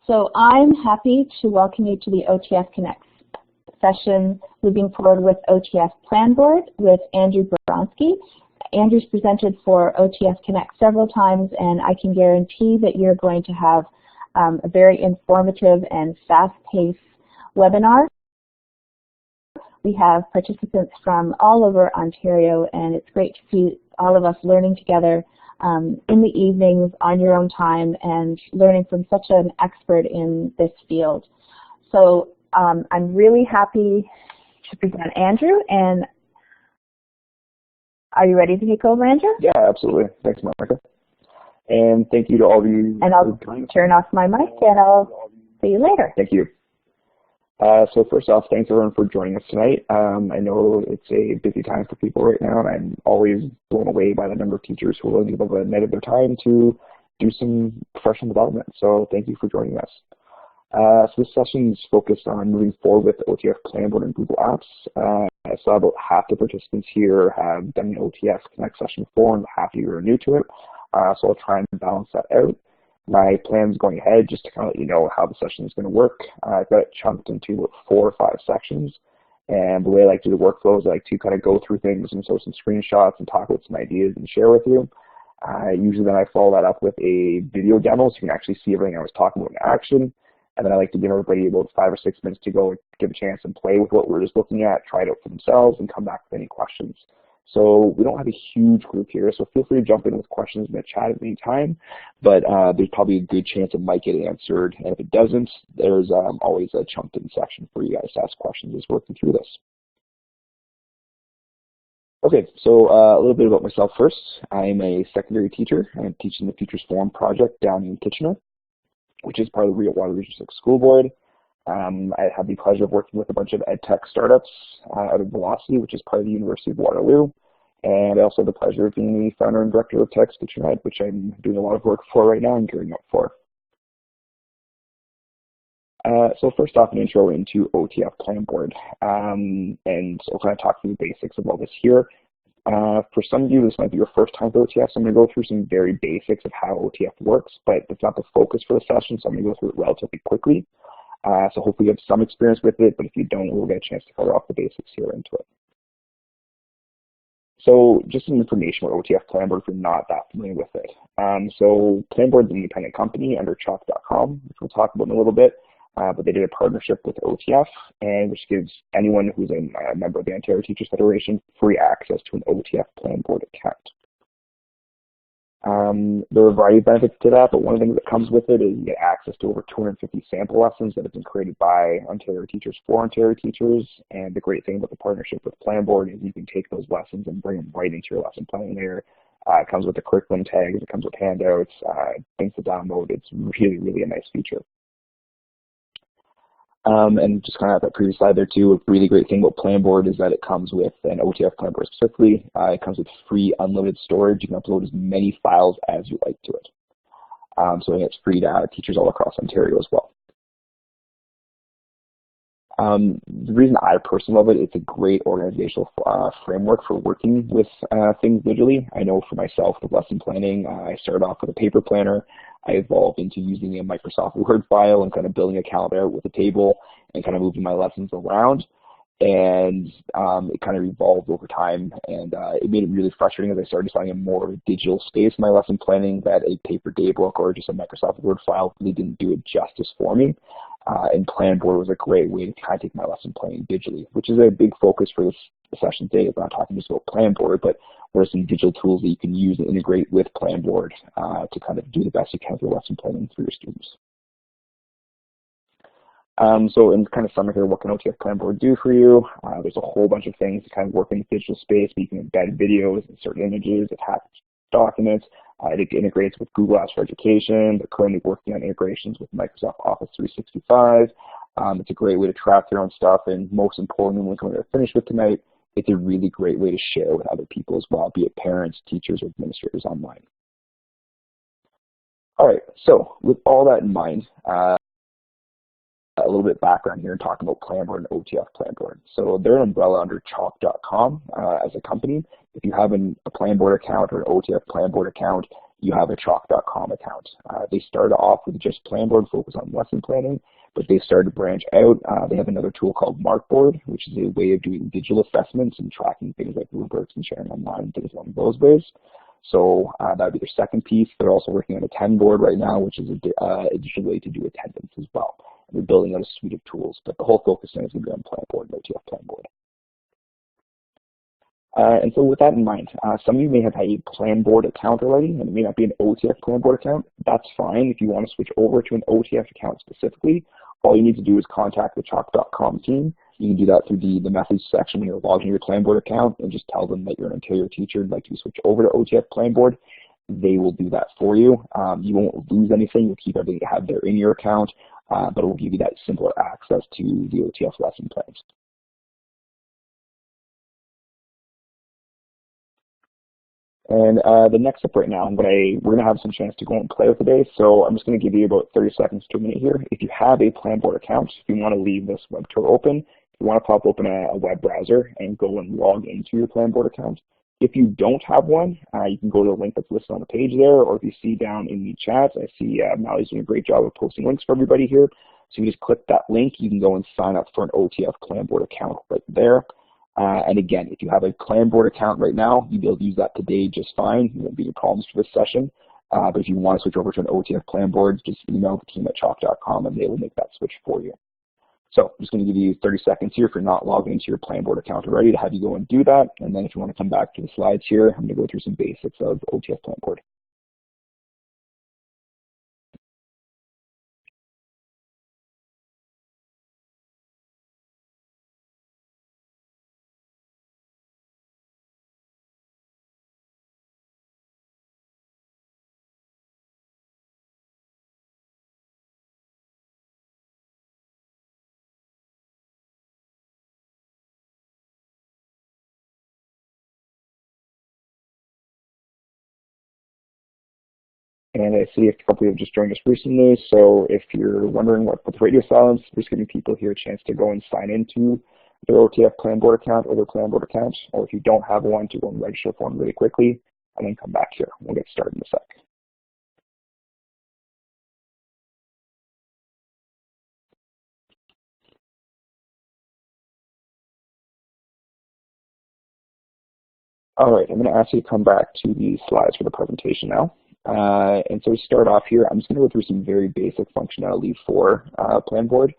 So I'm happy to welcome you to the OTF Connect session moving forward with OTF Planboard with Andrew Bronski. Andrew's presented for OTF Connect several times, and I can guarantee that you're going to have a very informative and fast-paced webinar. We have participants from all over Ontario, and it's great to see all of us learning together in the evenings on your own time and learning from such an expert in this field. So I'm really happy to present Andrew, and are you ready to take over, Andrew? Yeah, absolutely. Thanks, Monica. And thank you to all of you. And I'll turn off my mic and I'll see you later. Thank you. So first off, thanks everyone for joining us tonight. I know it's a busy time for people right now, and I'm always blown away by the number of teachers who are willing to give up a night of their time to do some professional development. So thank you for joining us. So this session is focused on moving forward with OTF Planboard and Google Apps. I saw about half the participants here have done the OTF Connect session before, and half of you are new to it. So I'll try and balance that out. My plans going ahead, just to kind of let you know how the session is going to work. I've got it chunked into 4 or 5 sections. And the way I like to do the workflow is I like to kind of go through things and show some screenshots and talk about some ideas and share with you. Usually then I follow that up with a video demo so you can actually see everything I was talking about in action. And then I like to give everybody about 5 or 6 minutes to go give a chance and play with what we're just looking at, try it out for themselves, and come back with any questions. So we don't have a huge group here, so feel free to jump in with questions in the chat at any time, but there's probably a good chance it might get answered, and if it doesn't, there's always a chunked in section for you guys to ask questions as we're working through this. Okay, so a little bit about myself first. I'm a secondary teacher. I'm teaching the Futures Forum project down in Kitchener, which is part of the Water Region 6 School Board. I have the pleasure of working with a bunch of ed tech startups out of Velocity, which is part of the University of Waterloo. And I also have the pleasure of being the founder and director of Tech Kitchener Ed, which I'm doing a lot of work for right now and gearing up for. So first off, an intro into OTF Planboard. And I'll kind of talk through the basics of all this here. For some of you, this might be your first time with OTF, so I'm going to go through some very basics of how OTF works, but it's not the focus for the session, so I'm going to go through it relatively quickly. So hopefully you have some experience with it, but if you don't, we'll get a chance to cover off the basics here into it. So just some information about OTF Planboard if you're not that familiar with it. So Planboard is an independent company under chalk.com, which we'll talk about in a little bit, but they did a partnership with OTF, and which gives anyone who's a member of the Ontario Teachers Federation free access to an OTF Planboard account. There are a variety of benefits to that, but one of the things that comes with it is you get access to over 250 sample lessons that have been created by Ontario teachers for Ontario teachers. And the great thing about the partnership with Planboard is you can take those lessons and bring them right into your lesson plan there. It comes with the curriculum tags, it comes with handouts, things to download. It's really, really a nice feature. And just kind of that previous slide there too, a really great thing about Planboard is that it comes with an OTF Planboard specifically. It comes with free unlimited storage. You can upload as many files as you like to it. So it's free to teachers all across Ontario as well. The reason I personally love it, it's a great organizational framework for working with things digitally. I know for myself with lesson planning, I started off with a paper planner. I evolved into using a Microsoft Word file and kind of building a calendar out with a table and kind of moving my lessons around. And it kind of evolved over time, and it made it really frustrating as I started finding a more digital space in my lesson planning that a paper daybook or just a Microsoft Word file really didn't do it justice for me. And Planboard was a great way to kind of take my lesson planning digitally, which is a big focus for this session today. We're not talking just about Planboard, but what are some digital tools that you can use and integrate with Planboard to kind of do the best you can with your lesson planning for your students. So in kind of summary here, what can OTF Planboard do for you? There's a whole bunch of things to kind of work in the digital space. You can embed videos, insert images, attach documents. It integrates with Google Apps for Education. They're currently working on integrations with Microsoft Office 365. It's a great way to track your own stuff, and most importantly, when we're finished with tonight, it's a really great way to share with other people as well, be it parents, teachers, or administrators online. All right, so with all that in mind, a little bit of background here and talking about Planboard and OTF Planboard. So they're an umbrella under chalk.com as a company. If you have a Planboard account or an OTF Planboard account, you have a chalk.com account. They started off with just Planboard, focus on lesson planning, but they started to branch out. They have another tool called Markboard, which is a way of doing digital assessments and tracking things like rubrics and sharing online, things along those ways. So that would be their second piece. They're also working on a 10 board right now, which is a additional way to do attendance as well. And they're building out a suite of tools, but the whole focus now is going to be on Planboard, OTF Planboard. And so with that in mind, some of you may have a Planboard account already, and it may not be an OTF Planboard account. That's fine. If you want to switch over to an OTF account specifically, all you need to do is contact the chalk.com team. You can do that through the message section when you're logged into your Planboard account and just tell them that you're an Ontario teacher and like to switch over to OTF Planboard. They will do that for you. You won't lose anything. You'll keep everything you have there in your account, but it will give you that simpler access to the OTF lesson plans. And the next step right now, we're going to have some chance to go and play with today, so I'm just going to give you about 30 seconds to a minute here. If you have a Planboard account, if you want to leave this web tour open, if you want to pop open a web browser and go and log into your Planboard account. If you don't have one, you can go to the link that's listed on the page there, or if you see down in the chat, I see Mally's doing a great job of posting links for everybody here. So you just click that link, you can go and sign up for an OTF Planboard account right there. And again, if you have a Planboard account right now, you'll be able to use that today just fine. There won't be any problems for this session. But if you want to switch over to an OTF Planboard, just email the team at chalk.com and they will make that switch for you. So I'm just going to give you 30 seconds here if you're not logged into your Planboard account already to have you go and do that. And then if you want to come back to the slides here, I'm going to go through some basics of OTF Planboard. And I see a couple have just joined us recently, so if you're wondering what with radio silence, we're just giving people here a chance to go and sign into their OTF Planboard account or their Planboard account, or if you don't have one, to go and register for one really quickly, and then come back here. We'll get started in a sec. All right, I'm going to ask you to come back to the slides for the presentation now. And so to start off here, I'm just going to go through some very basic functionality for Planboard.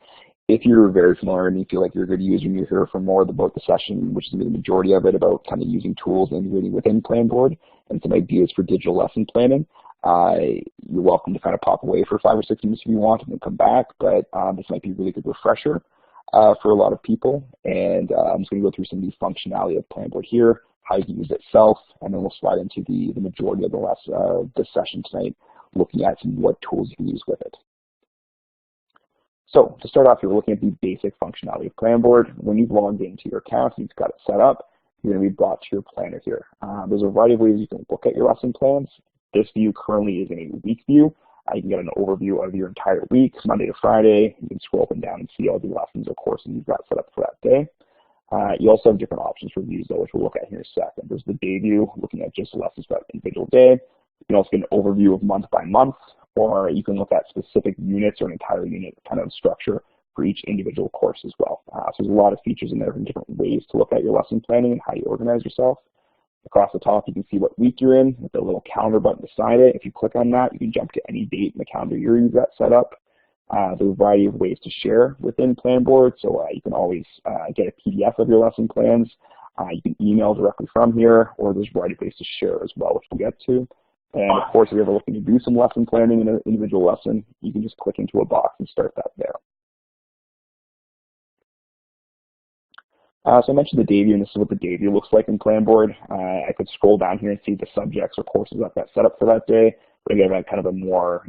If you're very familiar and you feel like you're a good user and you're here for more about the session, which is the majority of it, about kind of using tools and integrating within Planboard and some ideas for digital lesson planning, you're welcome to kind of pop away for 5 or 6 minutes if you want and then come back, but this might be a really good refresher for a lot of people. And I'm just going to go through some of the functionality of Planboard here, how you can use it itself, and then we'll slide into the majority of the session tonight, looking at some what tools you can use with it. So to start off, you're looking at the basic functionality of Planboard. When you've logged into your account and you've got it set up, you're going to be brought to your planner here. There's a variety of ways you can look at your lesson plans. This view currently is in a week view. You can get an overview of your entire week, Monday to Friday. You can scroll up and down and see all the lessons or courses you've got set up for that day. You also have different options for views, though, which we'll look at here in a second. There's the day view, looking at just lessons for that individual day. You can also get an overview of month by month, or you can look at specific units or an entire unit kind of structure for each individual course as well. So there's a lot of features in there and different ways to look at your lesson planning and how you organize yourself. Across the top, you can see what week you're in with the little calendar button beside it. If you click on that, you can jump to any date in the calendar year you've got set up. There's a variety of ways to share within Planboard, so you can always get a PDF of your lesson plans. You can email directly from here, or there's a variety of ways to share as well, which we'll get to. And of course, if you're ever looking to do some lesson planning in an individual lesson, you can just click into a box and start that there. So I mentioned the day view, and this is what the day view looks like in Planboard. I could scroll down here and see the subjects or courses I've got set up for that day, but again, I have kind of a more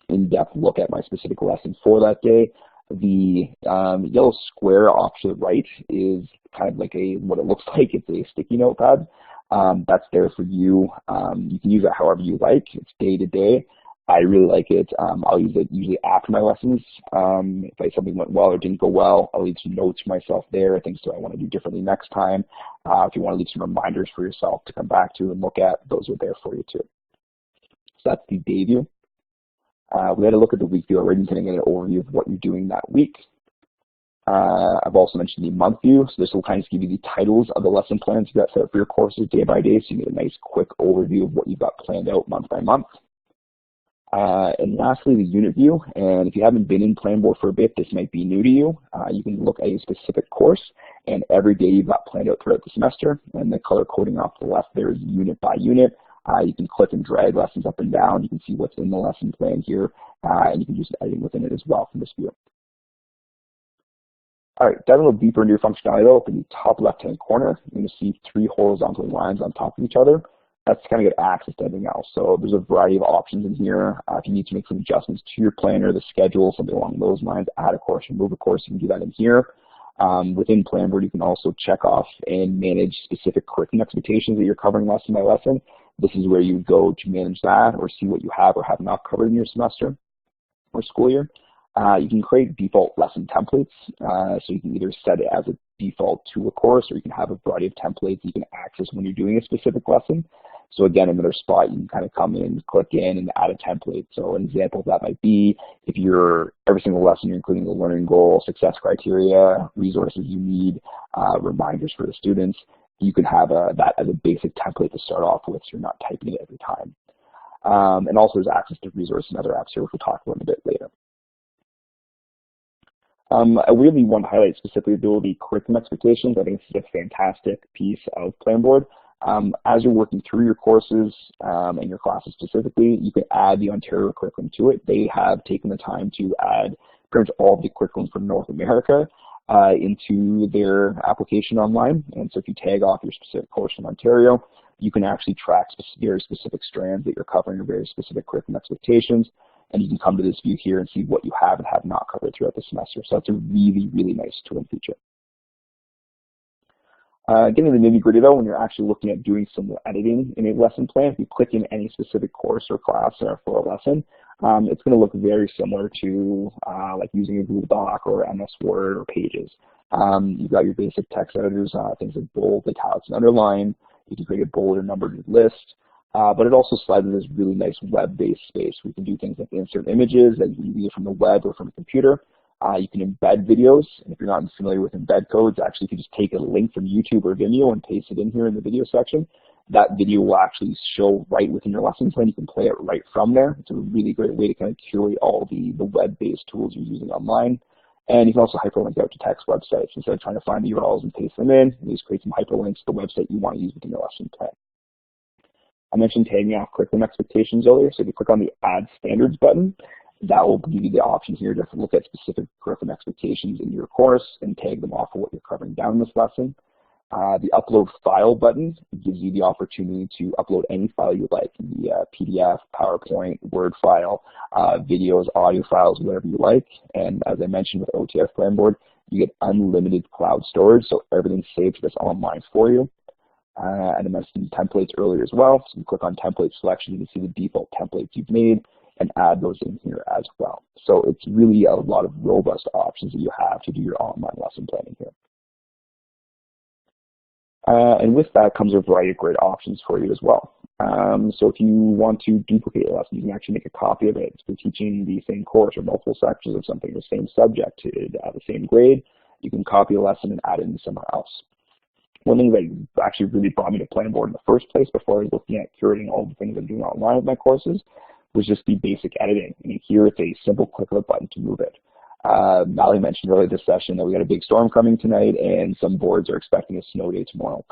in-depth look at my specific lesson for that day. The yellow square off to the right is kind of like what it looks like. It's a sticky notepad. That's there for you. You can use it however you like. It's day to day. I really like it. I'll use it usually after my lessons. If something went well or didn't go well, I'll leave some notes for myself there, things that I want to do differently next time. If you want to leave some reminders for yourself to come back to and look at, those are there for you too. So that's the day view. We had a look at the week view already, kind of get an overview of what you're doing that week. I've also mentioned the month view, so this will kind of give you the titles of the lesson plans you got set up for your courses day by day, so you get a nice quick overview of what you've got planned out month by month. And lastly, the unit view, and if you haven't been in Planboard for a bit, this might be new to you. You can look at a specific course, and every day you've got planned out throughout the semester, and the color coding off to the left there is unit by unit. You can click and drag lessons up and down. You can see what's in the lesson plan here, and you can do some editing within it as well from this view. All right, diving a little deeper into your functionality though, up in the top left-hand corner, you're going to see 3 horizontal lines on top of each other. That's to kind of get access to everything else. So there's a variety of options in here. If you need to make some adjustments to your planner, the schedule, something along those lines, add a course, remove a course, you can do that in here. Within Planboard, you can also check off and manage specific curriculum expectations that you're covering lesson by lesson. This is where you go to manage that or see what you have or have not covered in your semester or school year. You can create default lesson templates, so you can either set it as a default to a course, or you can have a variety of templates you can access when you're doing a specific lesson. So again, another spot you can kind of come in, click in, and add a template. So an example of that might be if you're every single lesson you're including the learning goal, success criteria, resources you need, reminders for the students. You can have that as a basic template to start off with, so you're not typing it every time. And also there's access to resources and other apps here, which we'll talk about a bit later. I really want to highlight specifically the curriculum expectations. I think this is a fantastic piece of Planboard. As you're working through your courses and your classes specifically, you can add the Ontario curriculum to it. They have taken the time to add pretty much all of the curriculum from North America into their application online. And so if you tag off your specific course in Ontario, you can actually track very specific strands that you're covering or very specific curriculum expectations. And you can come to this view here and see what you have and have not covered throughout the semester. So that's a really, really nice tool and feature. Getting to the nitty-gritty though, when you're actually looking at doing some editing in a lesson plan, if you click in any specific course or class for a lesson, it's going to look very similar to like using a Google Doc or MS Word or Pages. You've got your basic text editors, things like bold, italics, and underline. You can create a bold or numbered list. But it also slides in this really nice web-based space. We can do things like insert images that you can either from the web or from a computer. You can embed videos. And if you're not familiar with embed codes, actually you can just take a link from YouTube or Vimeo and paste it in here in the video section. That video will actually show right within your lesson plan. You can play it right from there. It's a really great way to kind of curate all the web-based tools you're using online. And you can also hyperlink out to text websites. Instead of trying to find the URLs and paste them in, you just create some hyperlinks to the website you want to use within your lesson plan. I mentioned tagging off curriculum expectations earlier, so if you click on the Add Standards button, that will give you the option here to look at specific curriculum expectations in your course and tag them off of what you're covering down in this lesson. The Upload File button gives you the opportunity to upload any file you like, the PDF, PowerPoint, Word file, videos, audio files, whatever you like. And as I mentioned with OTF Planboard, you get unlimited cloud storage, so everything's saved to this online for you. And I mentioned templates earlier as well. So you click on template selection, you can see the default templates you've made and add those in here as well. So it's really a lot of robust options that you have to do your online lesson planning here. And with that comes a variety of great options for you as well. So if you want to duplicate a lesson, you can actually make a copy of it. If you're teaching the same course or multiple sections of something, the same subject to the same grade, you can copy a lesson and add it in somewhere else. One thing that actually really brought me to Planboard in the first place before I was looking at curating all the things I'm doing online with my courses was just the basic editing. And here it's a simple click of a button to move it. Molly mentioned earlier this session that we got a big storm coming tonight and some boards are expecting a snow day tomorrow.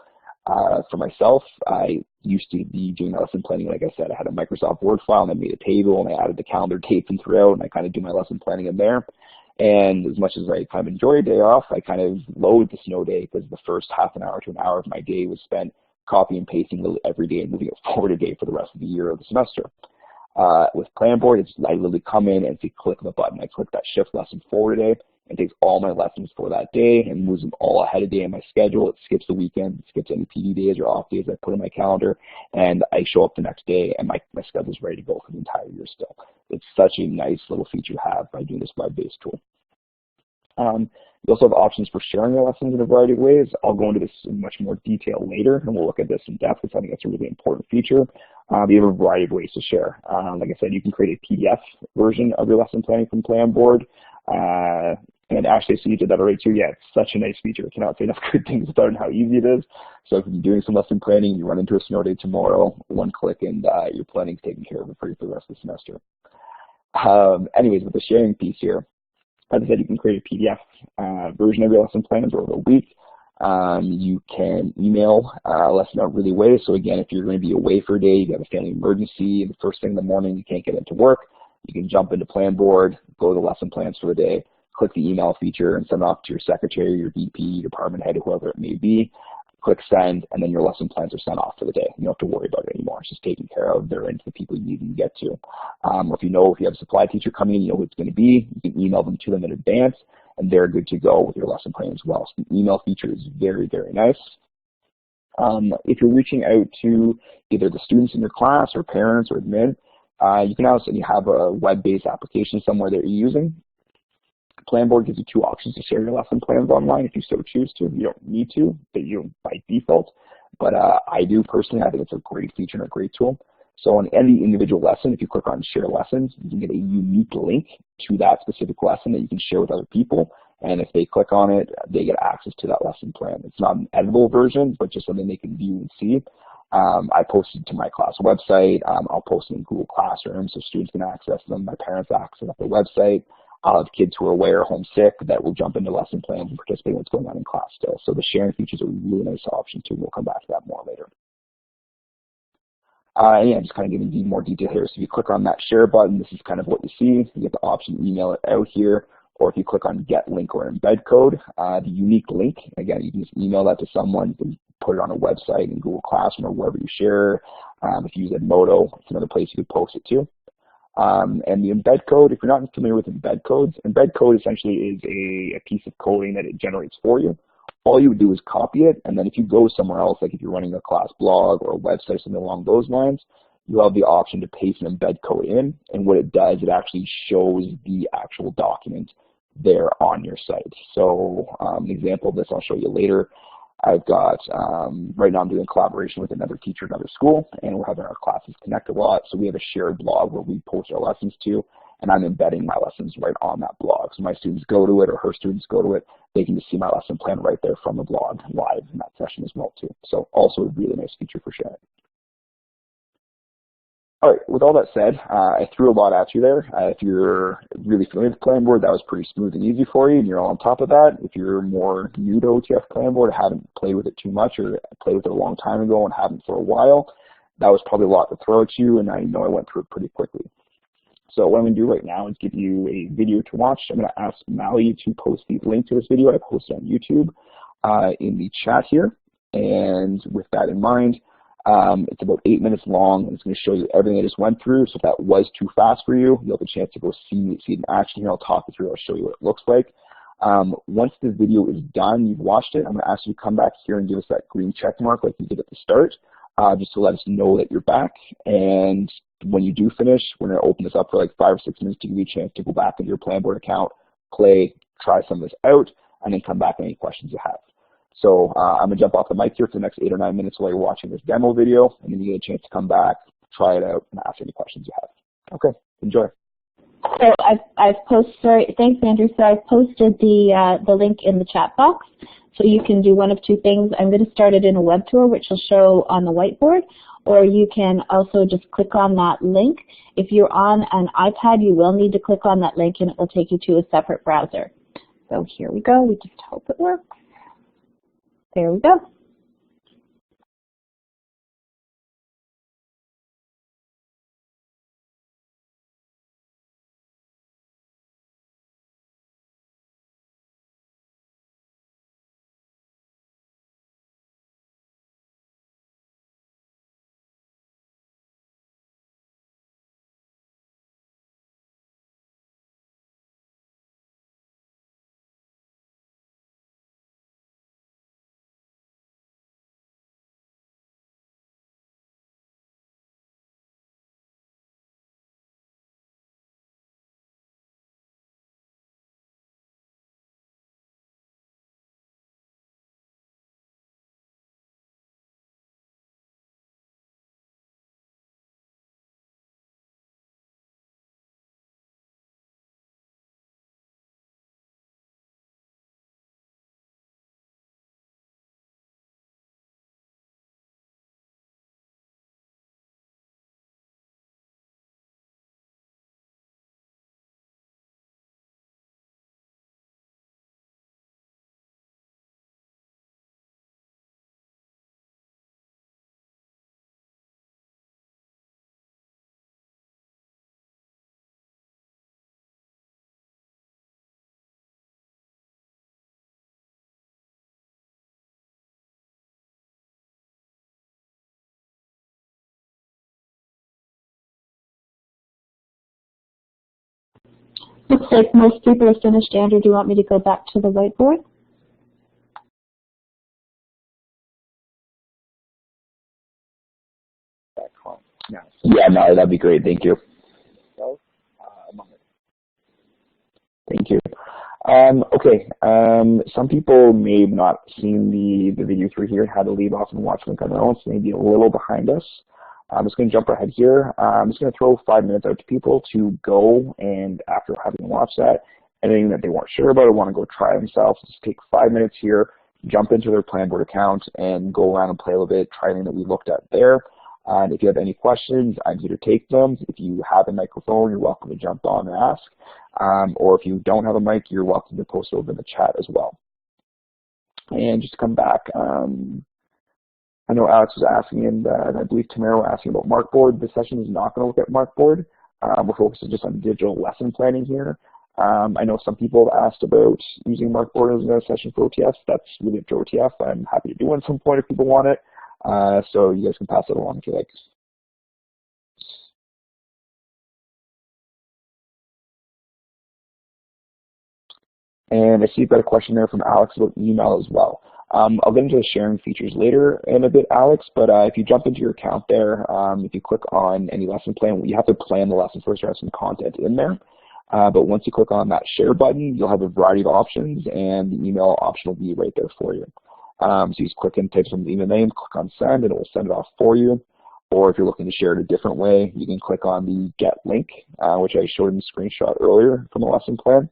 For myself, I used to be doing lesson planning. Like I said, I had a Microsoft Word file and I made a table and I added the calendar dates and throughout and I kind of do my lesson planning in there. And as much as I kind of enjoy a day off, I kind of loathe the snow day because the first half an hour to an hour of my day was spent copy and pasting every day and moving it forward a day for the rest of the year or the semester. With Planboard, I literally come in and say click of a button. I click that shift lesson forward a day and takes all my lessons for that day and moves them all ahead of day in my schedule. It skips the weekend, it skips any PD days or off days I put in my calendar, and I show up the next day and my schedule is ready to go for the entire year still. It's such a nice little feature to have by doing this web-based tool. You also have options for sharing your lessons in a variety of ways. I'll go into this in much more detail later, and we'll look at this in depth because I think that's a really important feature. You have a variety of ways to share. Like I said, you can create a PDF version of your lesson planning from Planboard. And Ashley, so you did that already too. Yeah, it's such a nice feature. I cannot say enough good things about it and how easy it is. So if you're doing some lesson planning, you run into a snow day tomorrow, one click and your planning's taken care of for you for the rest of the semester. Anyways, with the sharing piece here, as I said, you can create a PDF version of your lesson plans over a week. You can email a lesson out really ways. So again, if you're going to be away for a day, you have a family emergency, and the first thing in the morning you can't get into work, you can jump into Planboard, go to the lesson plans for the day, click the email feature and send it off to your secretary, your VP, department head, whoever it may be. Click send, and then your lesson plans are sent off for the day. You don't have to worry about it anymore. It's just taken care of. They're into the people you need them to get to. Or if you have a supply teacher coming in, you know who it's going to be, you can email them to them in advance, and they're good to go with your lesson plan as well. So the email feature is very, very nice. If you're reaching out to either the students in your class or parents or admin, you can also have a web-based application somewhere that you're using. Planboard gives you two options to share your lesson plans online if you so choose to. You don't need to, but you by default. But I do personally. I think it's a great feature and a great tool. So on any individual lesson, if you click on Share Lessons, you can get a unique link to that specific lesson that you can share with other people. And if they click on it, they get access to that lesson plan. It's not an editable version, but just something they can view and see. I posted to my class website. I'll post them in Google Classroom so students can access them. My parents access the website. I'll have kids who are away or homesick that will jump into lesson plans and participate in what's going on in class still. So the sharing feature is a really nice option too. We'll come back to that more later. And yeah, just kind of giving you more detail here. So if you click on that share button, this is kind of what you see. You get the option to email it out here, or if you click on get link or embed code, the unique link, again, you can just email that to someone. You can put it on a website in Google Classroom or wherever you share. If you use Edmodo, it's another place you could post it to. And the embed code, if you're not familiar with embed codes, embed code essentially is a piece of coding that it generates for you. All you would do is copy it, and then if you go somewhere else, like if you're running a class blog or a website, something along those lines, you have the option to paste an embed code in, and what it does, it actually shows the actual document there on your site. So an example of this I'll show you later. I've got, right now I'm doing collaboration with another teacher at another school, and we're having our classes connect a lot. So we have a shared blog where we post our lessons to, and I'm embedding my lessons right on that blog. So my students go to it, or her students go to it, they can just see my lesson plan right there from the blog live in that session as well too. So also a really nice feature for sharing. All right, with all that said, I threw a lot at you there. If you're really familiar with Planboard, that was pretty smooth and easy for you, and you're all on top of that. If you're more new to OTF Planboard, haven't played with it too much, or played with it a long time ago and haven't for a while, that was probably a lot to throw at you, and I know I went through it pretty quickly. So what I'm going to do right now is give you a video to watch. I'm going to ask Mally to post the link to this video I posted on YouTube in the chat here. And with that in mind, it's about 8 minutes long, and it's going to show you everything I just went through. So if that was too fast for you, you'll have a chance to go see it in action here. I'll talk you through. I'll show you what it looks like. Once the video is done, you've watched it, I'm going to ask you to come back here and give us that green check mark like you did at the start, just to let us know that you're back. And when you do finish, we're going to open this up for like 5 or 6 minutes to give you a chance to go back into your Planboard account, play, try some of this out, and then come back with any questions you have. So I'm going to jump off the mic here for the next 8 or 9 minutes while you're watching this demo video, and then you get a chance to come back, try it out, and ask any questions you have. Okay, enjoy. So I've posted, sorry, thanks Andrew. So I've posted the link in the chat box. So you can do one of two things. I'm going to start it in a web tour, which will show on the whiteboard, or you can also just click on that link. If you're on an iPad, you will need to click on that link, and it will take you to a separate browser. So here we go. We just hope it works. There we go. Looks like most people are finished. Andrew, do you want me to go back to the whiteboard? Yeah, no, that'd be great. Thank you. Thank you. Okay, some people may have not seen the video through here and had to leave off and watch them on their own, so maybe a little behind us. I'm just going to jump ahead here. I'm just going to throw 5 minutes out to people to go, and after having watched that, anything that they weren't sure about or want to go try themselves, just take 5 minutes here, jump into their Planboard account, and go around and play a little bit, try anything that we looked at there. And if you have any questions, I'm here to take them. If you have a microphone, you're welcome to jump on and ask. Or if you don't have a mic, you're welcome to post it over in the chat as well. And just to come back, I know Alex was asking, and I believe Tamara was asking about Markboard. This session is not going to look at Markboard. We're focusing just on digital lesson planning here. I know some people have asked about using Markboard as a session for OTF. That's really up to OTF. I'm happy to do it at some point if people want it. So you guys can pass it along if you like. And I see you've got a question there from Alex about email as well. I'll get into the sharing features later in a bit, Alex, but if you jump into your account there, if you click on any lesson plan, you have to plan the lesson first or have some content in there. But once you click on that share button, you'll have a variety of options, and the email option will be right there for you. So you just click and type some email name, click on send, and it will send it off for you. Or if you're looking to share it a different way, you can click on the get link, which I showed in the screenshot earlier from the lesson plan.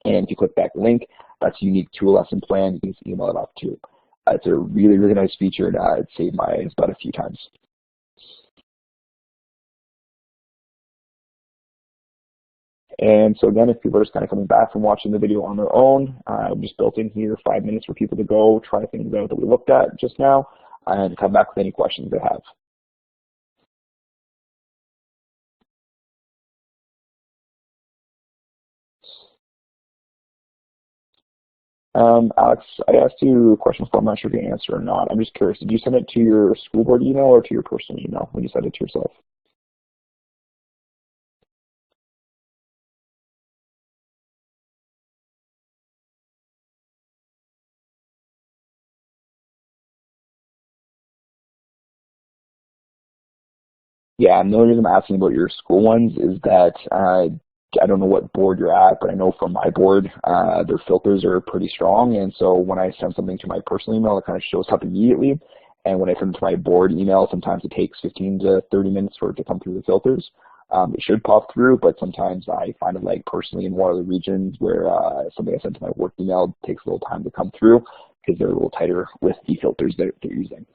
And if you click that link, that's unique to a lesson plan. You can just email it off too. It's a really, really nice feature, and it saved my butt a few times. And so again, if people are just kind of coming back from watching the video on their own, I've just built in here 5 minutes for people to go try things out that we looked at just now, and come back with any questions they have. Alex, I asked you a question before. I'm not sure if you answered or not. I'm just curious. Did you send it to your school board email or to your personal email when you sent it to yourself? Yeah, and the only reason I'm asking about your school ones is that I don't know what board you're at, but I know from my board, their filters are pretty strong, and so when I send something to my personal email, it kind of shows up immediately, and when I send it to my board email, sometimes it takes 15 to 30 minutes for it to come through the filters. It should pop through, but sometimes I find it like personally in one of the regions where something I sent to my work email takes a little time to come through because they're a little tighter with the filters that they're using.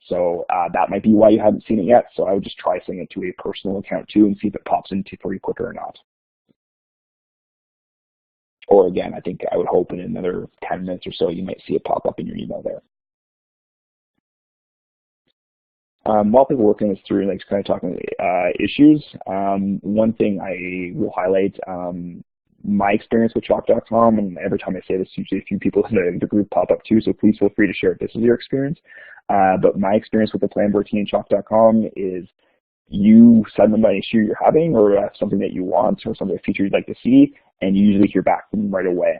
So that might be why you haven't seen it yet. So I would just try sending it to a personal account too and see if it pops into for you quicker or not. Or again, I think I would hope in another 10 minutes or so you might see it pop up in your email there. While people are working this through and like kind of talking issues, one thing I will highlight, my experience with Chalk.com, and every time I say this, usually a few people in the group pop up too, so please feel free to share if this is your experience. But my experience with the Planboard team and Chalk.com is you send them an issue you're having or something that you want or something, a feature you'd like to see, and you usually hear back from them right away.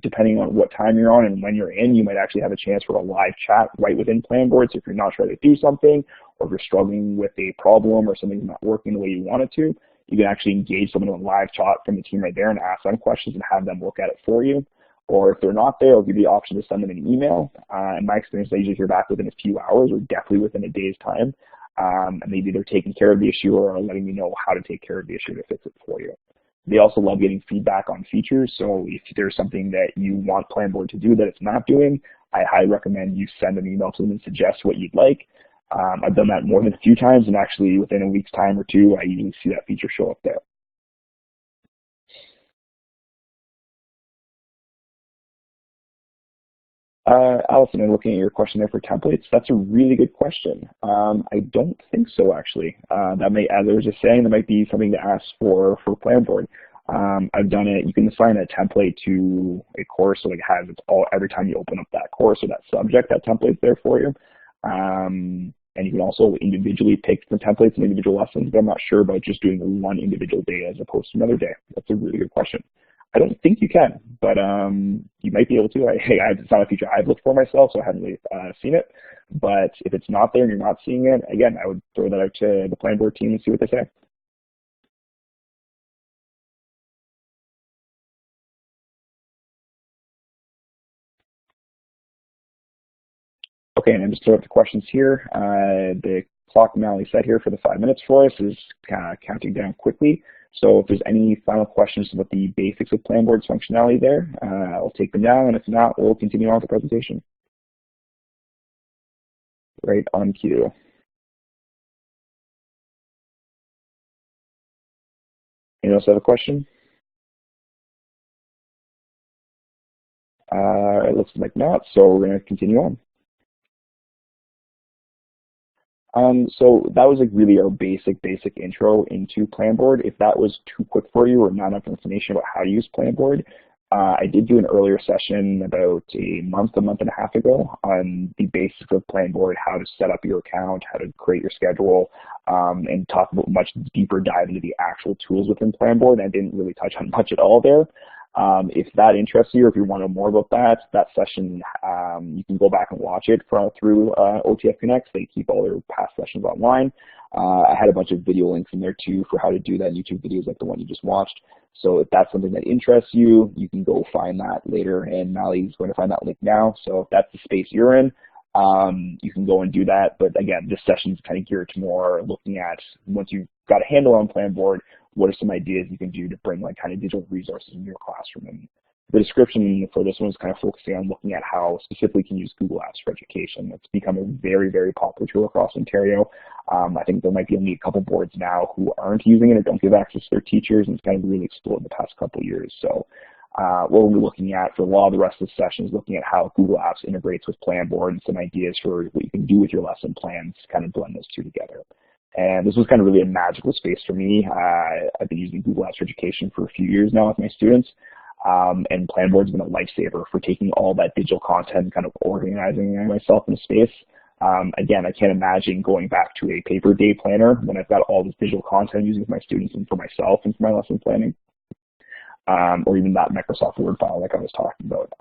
Depending on what time you're on and when you're in, you might actually have a chance for a live chat right within Planboard. So if you're not sure how to do something, or if you're struggling with a problem or something's not working the way you want it to, you can actually engage someone in a live chat from the team right there and ask them questions and have them look at it for you. Or if they're not there, I'll give you the option to send them an email. In my experience, I usually hear back within a few hours or definitely within a day's time. And maybe they're taking care of the issue or are letting me know how to take care of the issue to fix it for you. They also love getting feedback on features, so if there's something that you want Planboard to do that it's not doing, I highly recommend you send an email to them and suggest what you'd like. I've done that more than a few times, and actually within a week's time or two, I usually see that feature show up there. Allison, I'm looking at your question there for templates. That's a really good question. I don't think so, actually. That may, as I was just saying, that might be something to ask for Planboard. I've done it. You can assign a template to a course, so it has it's all every time you open up that course or that subject, that template's there for you. And you can also individually pick different templates and individual lessons, but I'm not sure about just doing one individual day as opposed to another day. That's a really good question. I don't think you can, but you might be able to. It's not a feature I've looked for myself, so I haven't really seen it. But if it's not there and you're not seeing it, again, I would throw that out to the Planboard team and see what they say. Okay, and I'm just throwing up the questions here. The clock Mally set here for the 5 minutes for us is counting down quickly. So if there's any final questions about the basics of Planboard's functionality there, I'll take them down, and if not, we'll continue on with the presentation. Right on cue. Anyone else have a question? It looks like not, so we're going to continue on. So that was like really our basic intro into Planboard. If that was too quick for you or not enough information about how to use Planboard, I did do an earlier session about a month and a half ago on the basics of Planboard, how to set up your account, how to create your schedule, and talk about much deeper dive into the actual tools within Planboard. I didn't really touch on much at all there. If that interests you, or if you want to know more about that session, you can go back and watch it through OTF Connects. They keep all their past sessions online. I had a bunch of video links in there too for how to do that, YouTube videos like the one you just watched. So if that's something that interests you, you can go find that later, and Mally's going to find that link now. So if that's the space you're in, you can go and do that. But again, this session is kind of geared to more looking at, once you've got a handle on Planboard, what are some ideas you can do to bring like kind of digital resources in your classroom. And the description for this one is kind of focusing on looking at how specifically you can use Google Apps for education. It's become a very popular tool across Ontario. I think there might be only a couple boards now who aren't using it or don't give access to their teachers, and it's kind of really exploded the past couple of years. So what we're looking at for a lot of the rest of the session is looking at how Google Apps integrates with Planboard and some ideas for what you can do with your lesson plans to kind of blend those two together. And this was kind of really a magical space for me. I've been using Google Apps for Education for a few years now with my students, and Planboard's been a lifesaver for taking all that digital content and kind of organizing myself in a space. Again, I can't imagine going back to a paper day planner when I've got all this digital content I'm using with my students and for myself and for my lesson planning. Or even that Microsoft Word file like I was talking about.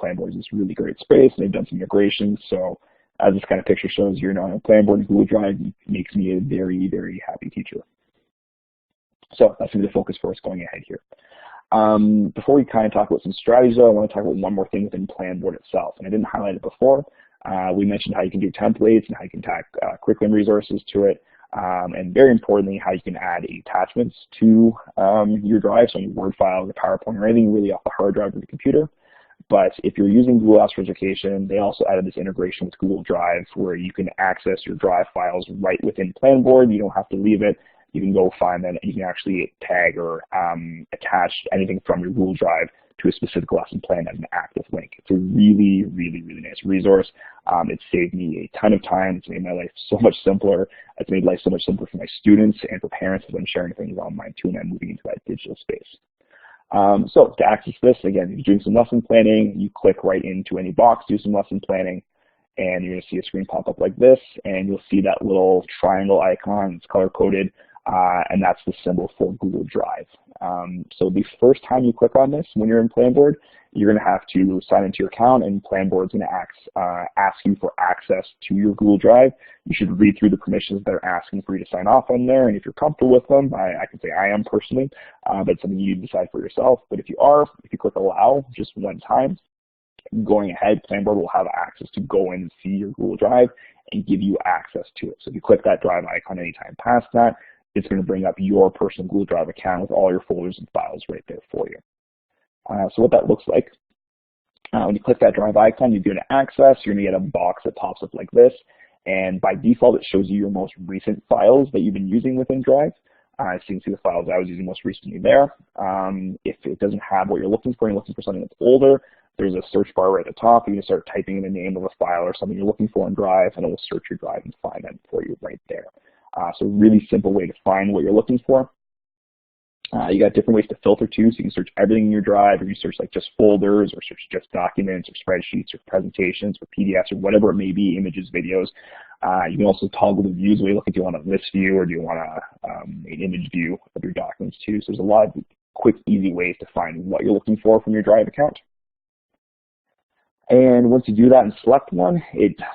Planboard is this really great space, and they've done some integrations. So as this kind of picture shows, you're now on Planboard and Google Drive, makes me a very happy teacher. So that's going to be the focus for us going ahead here. Before we kind of talk about some strategies, though, I want to talk about one more thing within Planboard itself, and I didn't highlight it before. We mentioned how you can do templates and how you can tag curriculum resources to it. And very importantly, how you can add attachments to your drive, so any Word file, the PowerPoint, or anything really off the hard drive of the computer. But if you're using Google Apps for Education, they also added this integration with Google Drive where you can access your Drive files right within Planboard. You don't have to leave it. You can go find them, and you can actually tag or attach anything from your Google Drive to a specific lesson plan as an active link. It's a really nice resource. It's saved me a ton of time. It's made my life so much simpler. It's made life so much simpler for my students and for parents as I'm sharing things online too, and I'm moving into that digital space. So to access this, again, if you're doing some lesson planning, you click right into any box, do some lesson planning, and you're going to see a screen pop up like this, and you'll see that little triangle icon. It's color-coded, and that's the symbol for Google Drive. So the first time you click on this when you're in Planboard, you're going to have to sign into your account, and Planboard's going to ask you for access to your Google Drive. You should read through the permissions that are asking for you to sign off on there, and if you're comfortable with them, I can say I am personally, but it's something you decide for yourself. But if you click allow just one time, going ahead, Planboard will have access to go in and see your Google Drive and give you access to it. So if you click that Drive icon anytime past that, it's going to bring up your personal Google Drive account with all your folders and files right there for you. So what that looks like, when you click that Drive icon, you're going to access, you're going to get a box that pops up like this, and by default it shows you your most recent files that you've been using within Drive. So you can see the files I was using most recently there. If it doesn't have what you're looking for, and you're looking for something that's older, there's a search bar right at the top. You can start typing in the name of a file or something you're looking for in Drive, and it will search your Drive and find that for you right there. So really simple way to find what you're looking for. You got different ways to filter too, so you can search everything in your drive, or you search like just folders, or search just documents, or spreadsheets, or presentations, or PDFs, or whatever it may be, images, videos. You can also toggle the views. Where you look, if you want a list view, or do you want an image view of your documents too. So there's a lot of quick, easy ways to find what you're looking for from your Drive account. And once you do that and select one,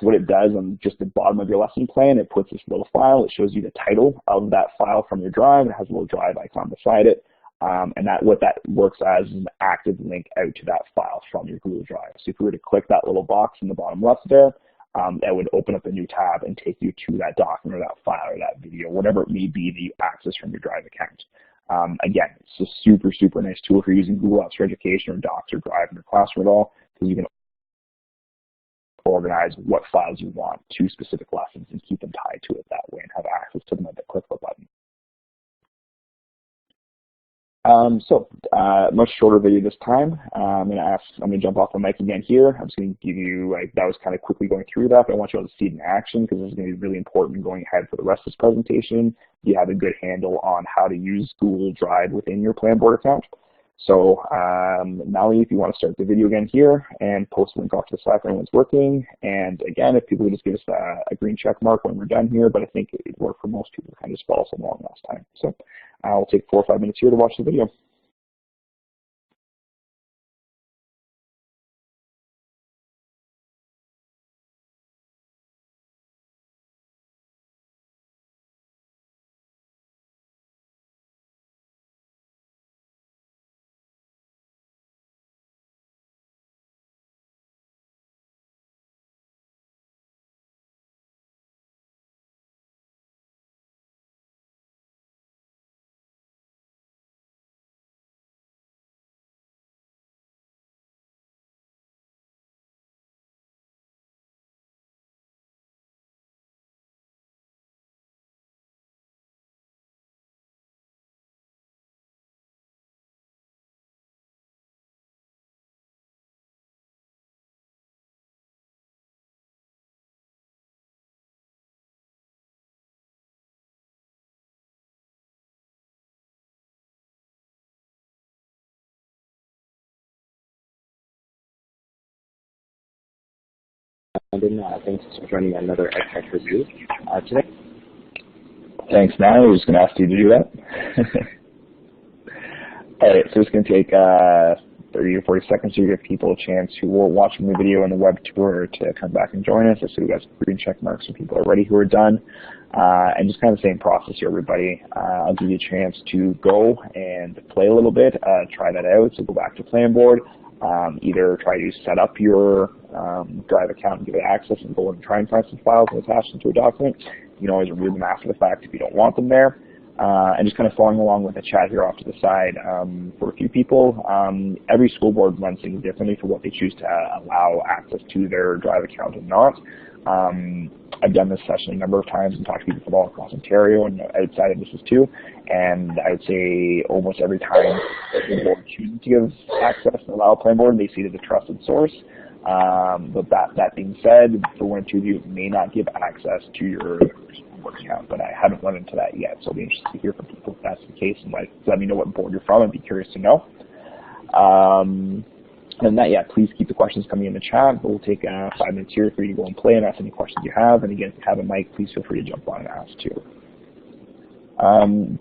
what it does on just the bottom of your lesson plan, it puts this little file. It shows you the title of that file from your Drive. It has a little Drive icon beside it. And what that works as is an active link out to that file from your Google Drive. So if you were to click that little box in the bottom left there, that would open up a new tab and take you to that document or that file or that video, whatever it may be that you access from your Drive account. Again, it's a super, super nice tool if you're using Google Apps for Education or Docs or Drive in your classroom at all, because you can organize what files you want to specific lessons and keep them tied to it that way and have access to them at the click of a button. Much shorter video this time. I'm going to jump off the mic again here. I'm just going to give you, that was kind of quickly going through that, but I want you all to see it in action because this is going to be really important going ahead for the rest of this presentation. You have a good handle on how to use Google Drive within your Planboard account. So Nali, if you want to start the video again here and post a link off to the side when everyone's working. And again, if people would just give us a green check mark when we're done here, but I think it worked for most people to kind of just follow along last time. So I'll take 4 or 5 minutes here to watch the video. Thanks for joining another EdTech review today. Thanks, Matt. I was just going to ask you to do that. All right, so it's going to take 30 or 40 seconds to give people a chance who were watching the video on the web tour to come back and join us. I see we got some green check marks from people already who are done. And just kind of the same process here, everybody. I'll give you a chance to go and play a little bit, try that out. So go back to Planboard. Either try to set up your Drive account and give it access and go and try and find some files and attach them to a document. You can always remove them after the fact if you don't want them there. And just kind of following along with the chat here off to the side for a few people. Every school board runs things differently for what they choose to allow access to their Drive account and not. I've done this session a number of times and talked to people from all across Ontario and outside of this too. And I would say almost every time the board chooses to give access and allow a Planboard, they see it as a trusted source. But that being said, for one or two of you, it may not give access to your board account, but I haven't run into that yet. So I'll be interested to hear from people if that's the case, and let me know what board you're from. I'd be curious to know. And that, yeah, please keep the questions coming in the chat. We'll take 5 minutes here for you to go and play and ask any questions you have. And again, if you have a mic, please feel free to jump on and ask too.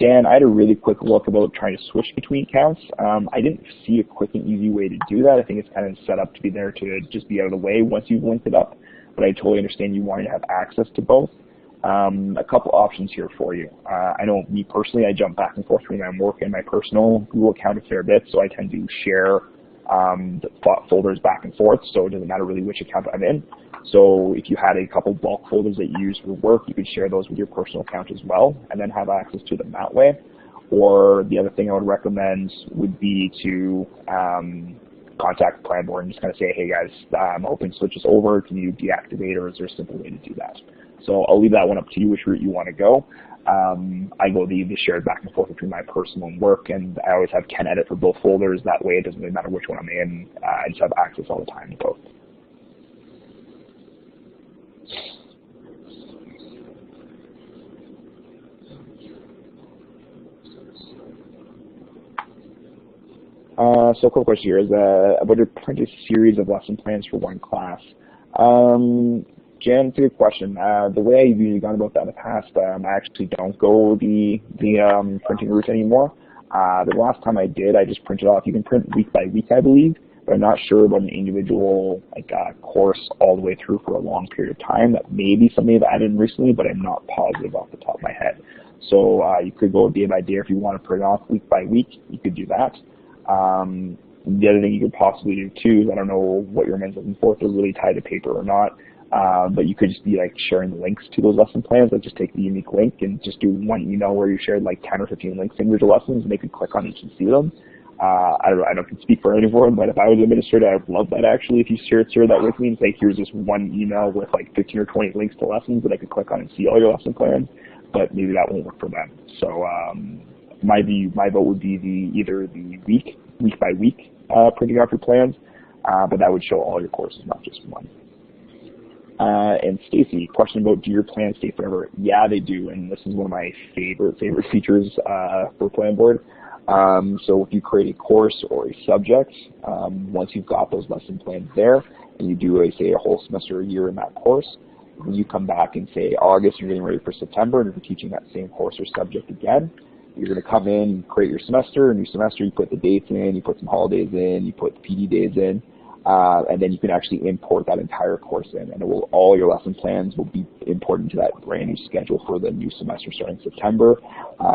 Dan, I had a really quick look about trying to switch between accounts. I didn't see a quick and easy way to do that. I think it's kind of set up to be there to just be out of the way once you've linked it up. But I totally understand you wanting to have access to both. A couple options here for you. I know me personally, I jump back and forth between my work and my personal Google account a fair bit, so I tend to share the folders back and forth, so it doesn't matter really which account I'm in. So if you had a couple bulk folders that you use for work, you could share those with your personal account as well, and then have access to them that way. Or the other thing I would recommend would be to contact the Planboard and just kind of say, hey guys, I'm hoping to switch this over. Can you deactivate, or is there a simple way to do that? So I'll leave that one up to you, which route you want to go. I go the shared back and forth between my personal and work, and I always have Ken edit for both folders. That way it doesn't really matter which one I'm in. I just have access all the time to both. So a quick question here is about a printed series of lesson plans for one class. Jen, it's a good question. The way I've usually gone about that in the past, I actually don't go the printing route anymore. The last time I did, I just printed off. You can print week by week, I believe, but I'm not sure about an individual course all the way through for a long period of time. That may be something I've added in recently, but I'm not positive off the top of my head. So you could go day by day if you want to print off week by week. You could do that. The other thing you could possibly do too is, I don't know what your men's looking for, if they're really tied to paper or not, but you could just be sharing the links to those lesson plans. Just take the unique link and just do one email where you shared 10 or 15 links to individual lessons, and they could click on each and see them. I don't speak for anyone, but if I was an administrator, I would love that actually. If you share that with me and say, here's this one email with 15 or 20 links to lessons that I could click on and see all your lesson plans, but maybe that won't work for them. So my vote would be either the week by week printing off your plans, but that would show all your courses, not just one. And Stacy, question about, do your plans stay forever? Yeah, they do, and this is one of my favorite features for Planboard. So if you create a course or a subject, once you've got those lesson plans there, and you do, say, a whole semester or year in that course, when you come back in, say, August, you're getting ready for September, and you're teaching that same course or subject again, you're going to come in, create your semester, new semester, you put the dates in, you put some holidays in, you put the PD days in, and then you can actually import that entire course in, and all your lesson plans will be imported into that brand new schedule for the new semester starting September.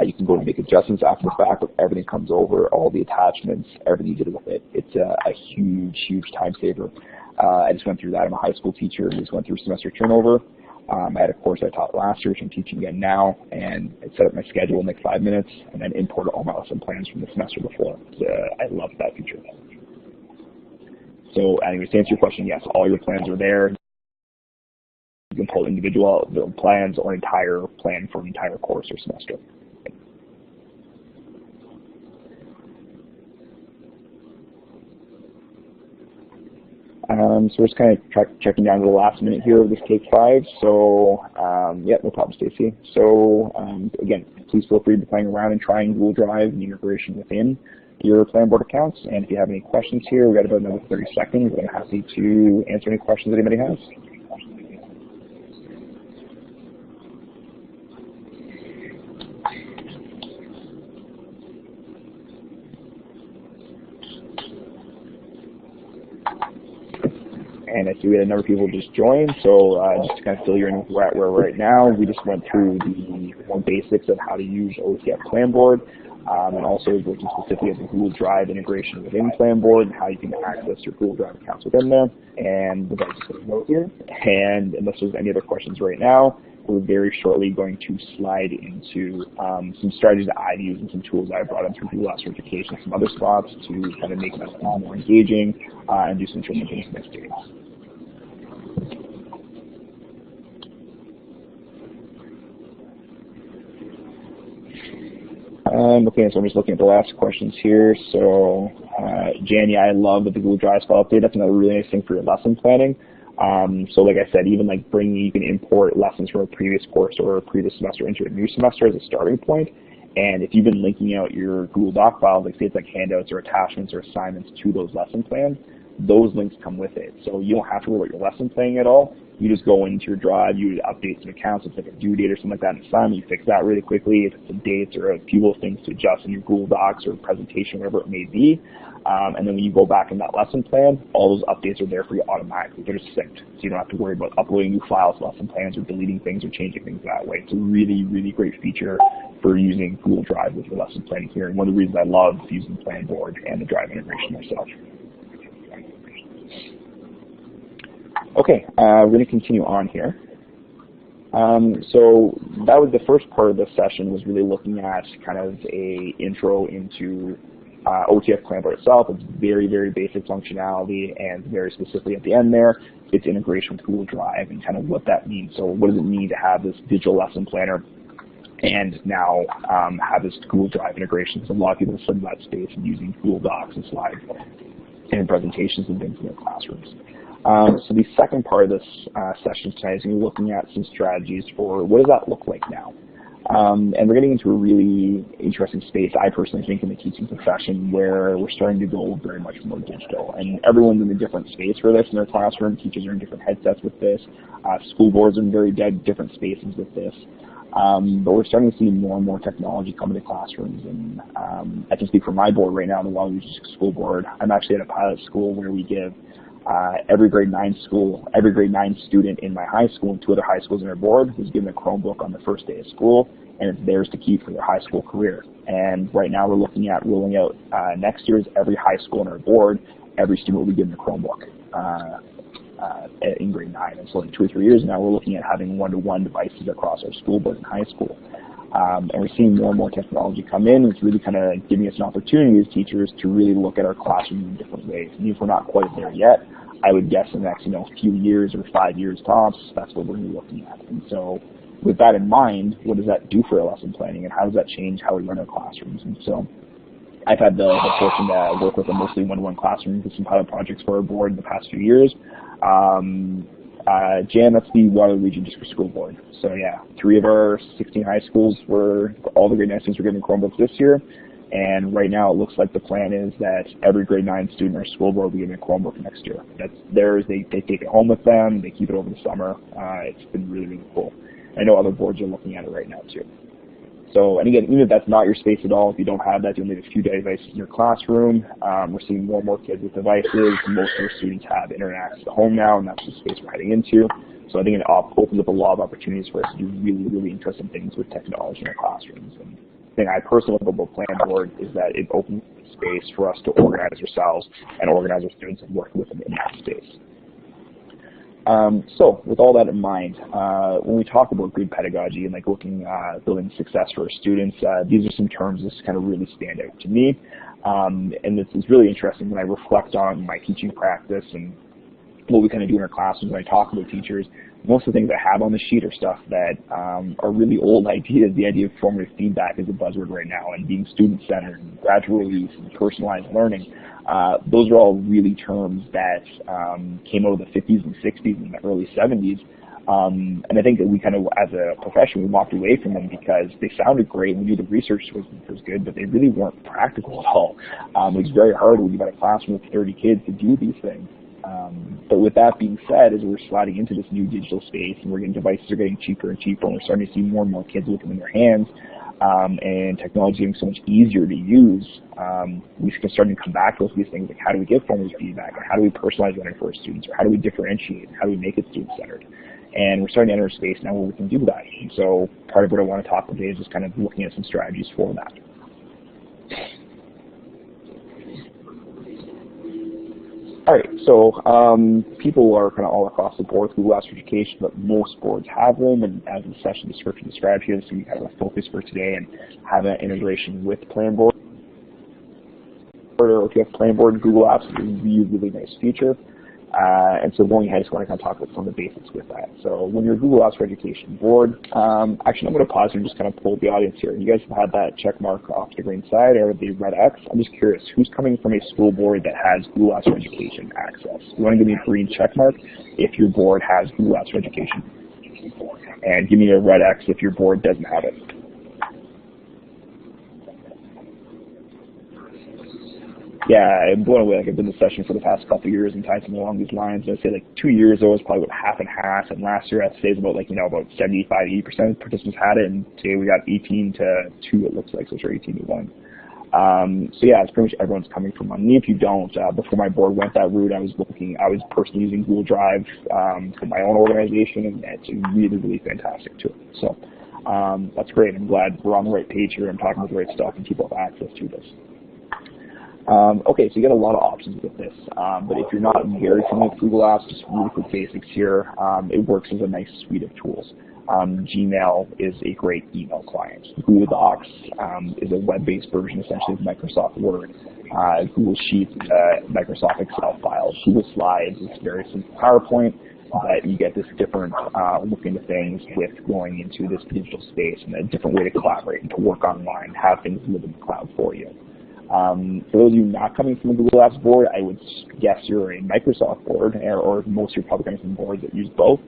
You can go and make adjustments after the fact, but everything comes over, all the attachments, everything you did with it. It's a huge time saver. I just went through that. I'm a high school teacher, and just went through semester turnover. I had a course I taught last year, which I'm teaching again now, and I set up my schedule in 5 minutes, and then imported all my lesson plans from the semester before. I love that feature. So anyways, to answer your question, yes, all your plans are there. You can pull individual plans or entire plan for an entire course or semester. So we're just kind of checking down to the last minute here of this Take 5. So yeah, no problem, Stacy. So again, please feel free to be playing around and trying Google Drive and the integration within your Planboard accounts. And if you have any questions here, we've got about another 30 seconds. I'm happy to answer any questions anybody has. And I see we had a number of people just join, so just to kind of fill you in with where we're right now, we just went through the more basics of how to use OTF Planboard, and also looking specifically at the Google Drive integration within Planboard and how you can access your Google Drive accounts within there. And we'll just put a note here. And unless there's any other questions right now, we're very shortly going to slide into some strategies that I've used and some tools that I brought in through Google Certification, some other spots to kind of make it more engaging and do some interesting things in the experience. Okay, so I'm just looking at the last questions here. So, Jan, yeah, I love the Google Drive file update. That's another really nice thing for your lesson planning. So like I said, even you can import lessons from a previous course or a previous semester into a new semester as a starting point. And if you've been linking out your Google Doc files, say it's handouts or attachments or assignments to those lesson plans, those links come with it. So you don't have to worry about your lesson planning at all. You just go into your Drive, you update some accounts, it's like a due date or something like that, an assignment, you fix that really quickly. If it's some dates or a few little things to adjust in your Google Docs or presentation, whatever it may be. And then when you go back in that lesson plan, all those updates are there for you automatically. They're just synced, so you don't have to worry about uploading new files, lesson plans, or deleting things or changing things that way. It's a really, really great feature for using Google Drive with your lesson planning here. And one of the reasons I love using Planboard and the Drive integration myself. Okay, we're going to continue on here. So that was the first part of the session, was really looking at kind of a intro into OTF Planboard itself. It's very, very basic functionality, and very specifically at the end there, it's integration with Google Drive and kind of what that means. So what does it mean to have this digital lesson planner and now have this Google Drive integration? Because a lot of people sit in that space and using Google Docs and slides and presentations and things in their classrooms. So the second part of this session tonight is going to be looking at some strategies for what does that look like now. And we're getting into a really interesting space, I personally think, in the teaching profession, where we're starting to go very much more digital. And everyone's in a different space for this in their classroom. Teachers are in different headsets with this. School boards are in very different spaces with this. But we're starting to see more and more technology come into classrooms. And I can speak for my board right now, the Long Beach School Board. I'm actually at a pilot school where we give every grade 9 student in my high school and 2 other high schools in our board was given a Chromebook on the first day of school, and it's theirs to keep for their high school career. And right now we're looking at rolling out next year's every high school in our board, every student will be given a Chromebook in grade 9. And so in 2 or 3 years now, we're looking at having one-to-one devices across our school board in high school. And we're seeing more and more technology come in, and it's really kind of giving us an opportunity as teachers to really look at our classroom in different ways. And if we're not quite there yet, I would guess in the next few years or 5 years tops, that's what we're going to be looking at. And so with that in mind, what does that do for our lesson planning, and how does that change how we run our classrooms? And so I've had the fortune to work with a mostly one-to-one classroom with some pilot projects for our board in the past few years. Jan, that's the Waterloo Region just for school board. So yeah, 3 of our 16 high schools all the grade 9 students were getting Chromebooks this year. And right now it looks like the plan is that every grade 9 student in our school board will be getting a Chromebook next year. That's theirs. They take it home with them. They keep it over the summer. It's been really, really cool. I know other boards are looking at it right now too. So, and again, even if that's not your space at all, if you don't have that, you'll need a few devices in your classroom. We're seeing more and more kids with devices. Most of our students have internet access at home now, and that's the space we're heading into. So I think it opens up a lot of opportunities for us to do really, really interesting things with technology in our classrooms. And the thing I personally love about Planboard is that it opens space for us to organize ourselves and organize our students and work with them in that space. So with all that in mind, when we talk about grid pedagogy and building success for our students, these are some terms that kind of really stand out to me. And this is really interesting when I reflect on my teaching practice and what we kind of do in our classrooms when I talk about teachers. Most of the things I have on the sheet are stuff that are really old ideas. The idea of formative feedback is a buzzword right now, and being student-centered and gradual release and personalized learning. Those are all really terms that came out of the 50s and 60s and the early 70s. And I think that we kind of, as a profession, we walked away from them because they sounded great and we knew the research was good, but they really weren't practical at all. It was very hard when you've got a classroom with 30 kids to do these things. But with that being said, as we're sliding into this new digital space and devices are getting cheaper and cheaper, and we're starting to see more and more kids with them in their hands, and technology getting so much easier to use, we can start to come back to these things like how do we give formative feedback, and how do we personalize learning for our students, or how do we differentiate, how do we make it student-centered. And we're starting to enter a space now where we can do that. And so part of what I want to talk about today is just kind of looking at some strategies for that. All right, so people are kind of all across the board with Google Apps for Education, but most boards have them, and as the session description described here, so we have a focus for today and have an integration with Planboard or OTF Planboard and Google Apps is a really, really nice feature. And so going ahead, I just want to kind of talk about some of the basics with that. So when you're a Google Apps for Education board, actually I'm going to pause here and just kind of pull the audience here. You guys have had that check mark off to the green side or the red X. I'm just curious, who's coming from a school board that has Google Apps for Education access? You want to give me a green check mark if your board has Google Apps for Education. And give me a red X if your board doesn't have it. Yeah, I'm blown away. I've been in the session for the past couple of years and tied something along these lines. I'd say 2 years ago it was probably about half and half, and last year I'd say it was about about 75, 80% of participants had it, and today we got 18 to 2 it looks like, so it's 18 to 1. So yeah, it's pretty much everyone's coming from on me. If you don't, before my board went that route, I was personally using Google Drive for my own organization, and it's really, really fantastic too. So that's great. I'm glad we're on the right page here. I'm talking about the right stuff, and people have access to this. Okay, so you get a lot of options with this, but if you're not very familiar with Google Apps, just really quick basics here, it works as a nice suite of tools. Gmail is a great email client. Google Docs is a web-based version essentially of Microsoft Word. Google Sheets, Microsoft Excel files. Google Slides is very simple PowerPoint, but you get this different look into things with going into this digital space and a different way to collaborate and to work online, have things live in the cloud for you. For those of you not coming from the Google Apps board, I would guess you're a Microsoft board, or most of you are probably coming from boards that use both.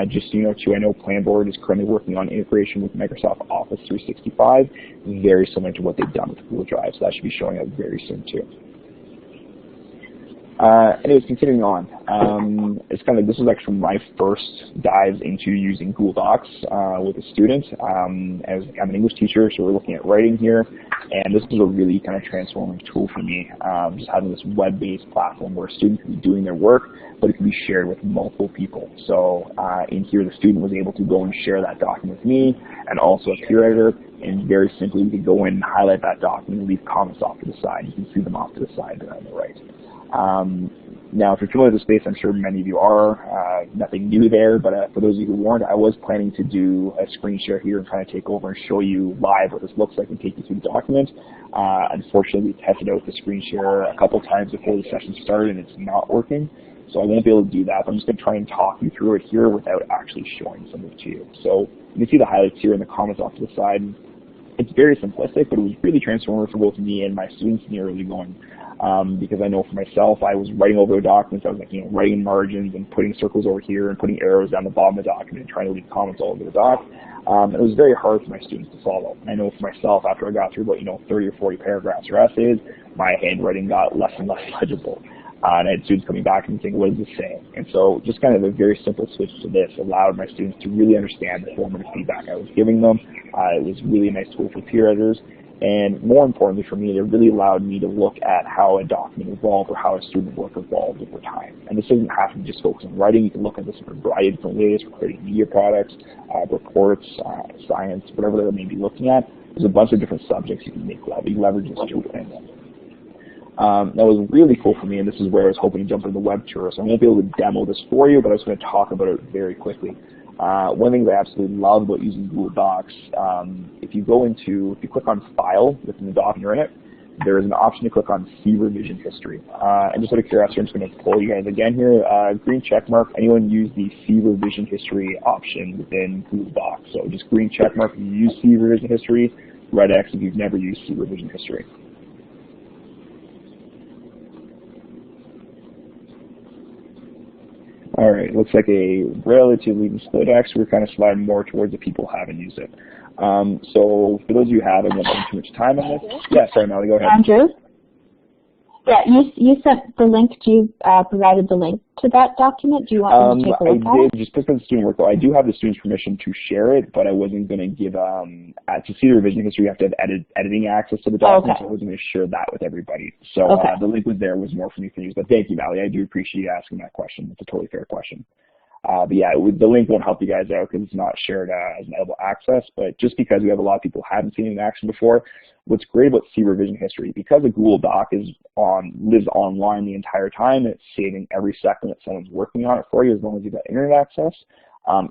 Just so you know too, I know Planboard is currently working on integration with Microsoft Office 365, very similar to what they've done with Google Drive, so that should be showing up very soon too. Anyways, continuing on, it's kind of, this was actually my first dive into using Google Docs with a student. As I'm an English teacher, so we're looking at writing here, and this is a really kind of transformative tool for me, just having this web-based platform where a student can be doing their work, but it can be shared with multiple people. So in here, the student was able to go and share that document with me, and also a peer editor, and very simply, we could go in and highlight that document and leave comments off to the side. You can see them off to the side on the right. Now, if you're familiar with the space, I'm sure many of you are. Nothing new there, but for those of you who weren't, I was planning to do a screen share here and kind of take over and show you live what this looks like and take you through the document. Unfortunately, we tested out the screen share a couple times before the session started, and it's not working. So I won't be able to do that, but I'm just going to try and talk you through it here without actually showing something to you. So you can see the highlights here and the comments off to the side. It's very simplistic, but it was really transformative for both me and my students in the early going. Because I know for myself, I was writing over documents, I was like, writing margins and putting circles over here and putting arrows down the bottom of the document and trying to leave comments all over the doc. It was very hard for my students to follow. I know for myself, after I got through about 30 or 40 paragraphs or essays, my handwriting got less and less legible. And I had students coming back and saying, what is this saying? And so just kind of a very simple switch to this allowed my students to really understand the formative feedback I was giving them. It was really a nice tool for peer editors. And more importantly for me, it really allowed me to look at how a document evolved or how a student work evolved over time. And this doesn't have to just focus on writing. You can look at this in a variety of different ways for creating media products, reports, science, whatever they may be looking at. There's a bunch of different subjects you can leverage this tool in. That was really cool for me, and this is where I was hoping to jump into the web tour. So I won't be able to demo this for you, but I was going to talk about it very quickly. One thing that I absolutely love about using Google Docs, if you click on File within the doc and you're in it, there is an option to click on See Revision History. And just out of curiosity, I'm just going to pull you guys again here. Green check mark. Anyone use the See Revision History option within Google Docs? So just green check mark if you use See Revision History, red X if you've never used See Revision History. All right, looks like a relatively split X. We're kind of sliding more towards the people who haven't used it. So for those of you who have, I won't spend too much time on this. Yeah, sorry, Melody, go ahead. Andrew? Yeah, you sent the link. You provided the link to that document. Do you want me to take a look at it? I did, just because it's student work, though. I do have the student's permission to share it, but I wasn't going to give, to see the revision history, you have to have editing access to the document, so I wasn't going to share that with everybody. So the link was there, was more for me to use. But thank you, Valley. I do appreciate you asking that question. It's a totally fair question. But yeah, the link won't help you guys out because it's not shared as an edible access, but just because we have a lot of people who haven't seen it in action before, what's great about See Revision History, because a Google Doc lives online the entire time, it's saving every second that someone's working on it for you as long as you've got internet access,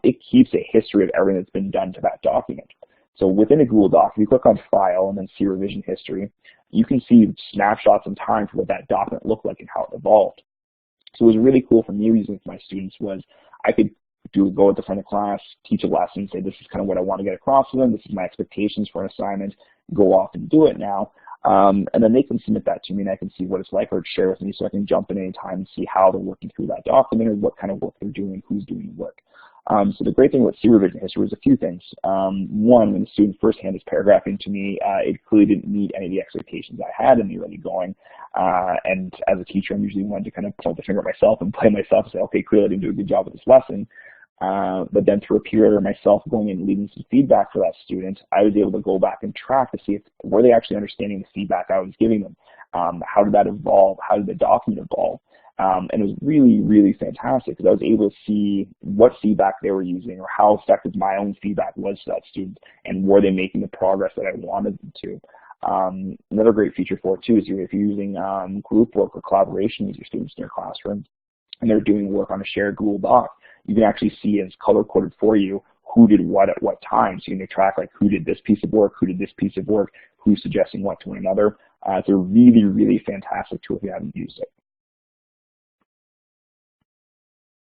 it keeps a history of everything that's been done to that document. So within a Google Doc, if you click on File and then See Revision History, you can see snapshots in time for what that document looked like and how it evolved. So what was really cool for me using it for my students was I could go at the front of class, teach a lesson, say this is kind of what I want to get across to them, this is my expectations for an assignment, go off and do it now. And then they can submit that to me and I can see what it's like or share with me so I can jump in any time and see how they're working through that document or what kind of work they're doing, who's doing the work. So the great thing with See Revision History was a few things. One, when the student first handed his paragraph in to me, it clearly didn't meet any of the expectations I had in the early going. And as a teacher, I'm usually one to kind of point the finger at myself and blame myself and say, okay, clearly I didn't do a good job with this lesson. But then through a peer editor myself going in and leaving some feedback for that student, I was able to go back and track to see if were they actually understanding the feedback I was giving them. How did that evolve? How did the document evolve? And it was really, really fantastic because I was able to see what feedback they were using or how effective my own feedback was to that student and were they making the progress that I wanted them to. Another great feature for it too is if you're using group work or collaboration with your students in your classroom and they're doing work on a shared Google Doc, you can actually see it's color-coded for you who did what at what time. So you can track like who did this piece of work, who did this piece of work, who's suggesting what to one another. It's a really, really fantastic tool if you haven't used it.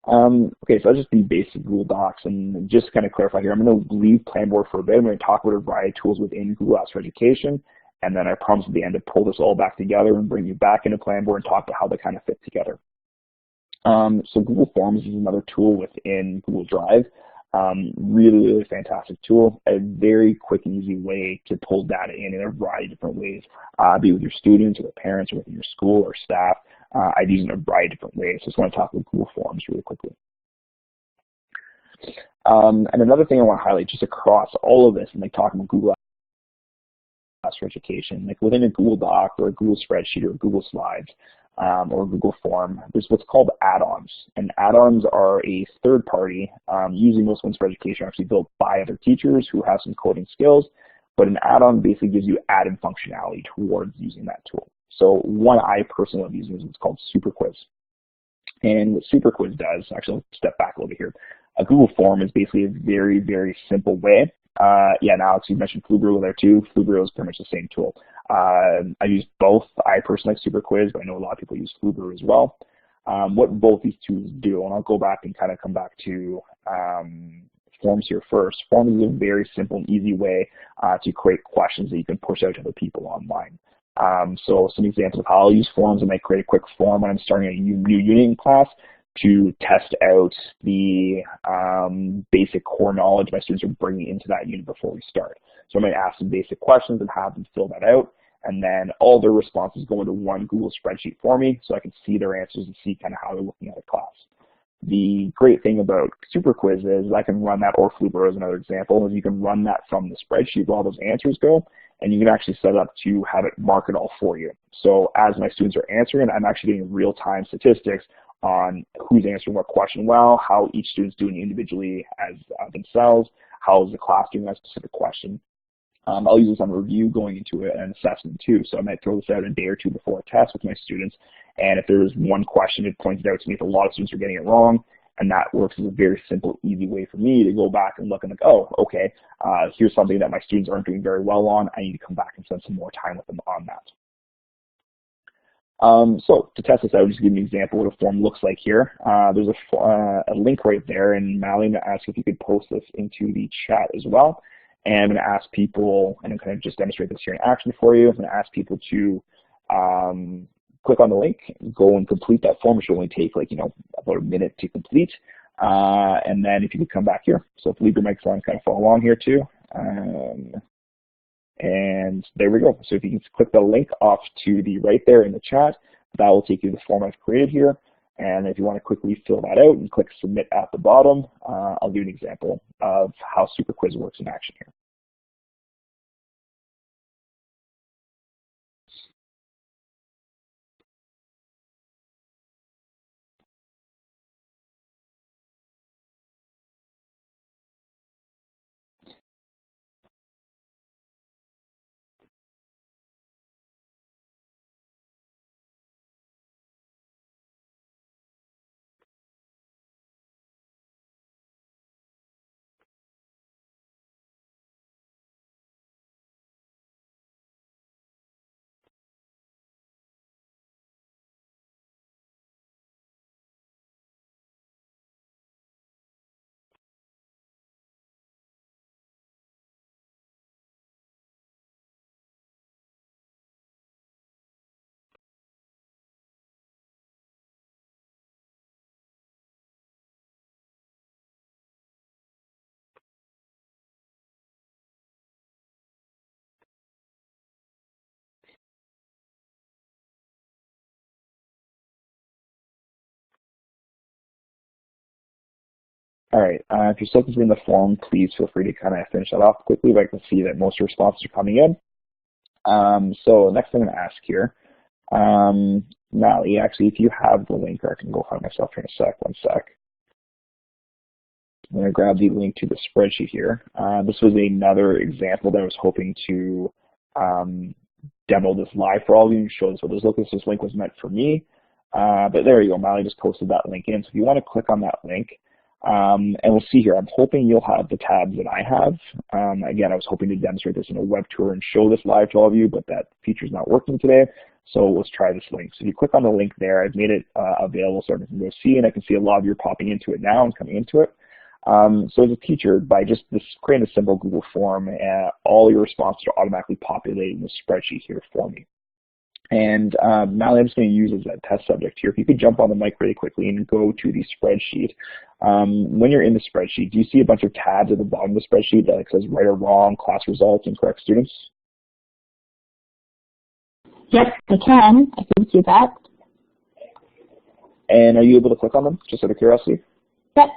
Okay, so I'll just be basic Google Docs and just kind of clarify here. I'm going to leave Planboard for a bit. I'm going to talk about a variety of tools within Google Apps for Education, and then I promise at the end to pull this all back together and bring you back into Planboard and talk about how they kind of fit together. So Google Forms is another tool within Google Drive. Really fantastic tool, a very quick and easy way to pull data in a variety of different ways, be it with your students or the parents or within your school or staff. I've used it in a variety of different ways. So I just want to talk about Google Forms really quickly. And another thing I want to highlight just across all of this, and like talking about Google for education, like within a Google Doc or a Google spreadsheet or Google Slides or Google Form, there's what's called add-ons. And add-ons are a third party, usually most ones for education are actually built by other teachers who have some coding skills, but an add-on basically gives you added functionality towards using that tool. So one I personally love using is what's called Super Quiz. And what Super Quiz does, actually I'll step back a little bit here, a Google Form is basically a very, very simple way. Yeah, and Alex, you mentioned Flubro there too. Flubro is pretty much the same tool. I use both. I personally like Super Quiz, but I know a lot of people use Flubro as well. What both these tools do, and I'll go back and kind of come back to Forms here first. Forms is a very simple and easy way to create questions that you can push out to other people online. So some examples of how I'll use Forms, I might create a quick form when I'm starting a new unit in class to test out the basic core knowledge my students are bringing into that unit before we start. So I might ask some basic questions and have them fill that out, and then all their responses go into one Google spreadsheet for me so I can see their answers and see kind of how they're looking at a class. The great thing about Super Quiz is I can run that, or Flubro is another example, is you can run that from the spreadsheet where all those answers go, and you can actually set it up to have it mark it all for you. So as my students are answering, I'm actually getting real-time statistics on who's answering what question well, how each student's doing individually as themselves, how is the class doing that specific question. I'll use this on review going into an assessment too. So I might throw this out a day or two before a test with my students, and if there's one question, it points out to me if a lot of students are getting it wrong, and that works as a very simple, easy way for me to go back and look and like, oh, okay, here's something that my students aren't doing very well on. I need to come back and spend some more time with them on that. So to test this out, just give you an example of what a form looks like here. There's a link right there, and Mallie, I'm going to ask if you could post this into the chat as well. And I'm going to ask people, and I'm going to just demonstrate this here in action for you. I'm going to ask people to click on the link, go and complete that form, which will only take like, about a minute to complete. And then if you could come back here. So if leave your microphone, kind of follow along here too. And there we go. So if you can click the link off to the right there in the chat, that will take you to the form I've created here. And if you want to quickly fill that out and click submit at the bottom, I'll give you an example of how Super Quiz works in action here. All right, if you're still completing the form, please feel free to kind of finish that off quickly, but I can see that most responses are coming in. So next thing I'm going to ask here, Mallie, actually, if you have the link, or I can go find myself here in a sec, one sec. I'm going to grab the link to the spreadsheet here. This was another example that I was hoping to demo this live for all of you and show this what this looks like. This link was meant for me, but there you go. Mallie just posted that link in. So if you want to click on that link, and we'll see here, I'm hoping you'll have the tabs that I have. Again, I was hoping to demonstrate this in a web tour and show this live to all of you, but that feature's not working today. So let's try this link. So if you click on the link there, I've made it available so everyone can go see, and I can see a lot of you are popping into it now and coming into it. So as a teacher, by just creating a simple Google form, all your responses are automatically populated in the spreadsheet here for me. And now I'm just going to use as a test subject here. If you could jump on the mic really quickly and go to the spreadsheet. When you're in the spreadsheet, do you see a bunch of tabs at the bottom of the spreadsheet that says right or wrong, class results, and correct students? Yes, I can. I can see that. And are you able to click on them, just out of curiosity? Yep.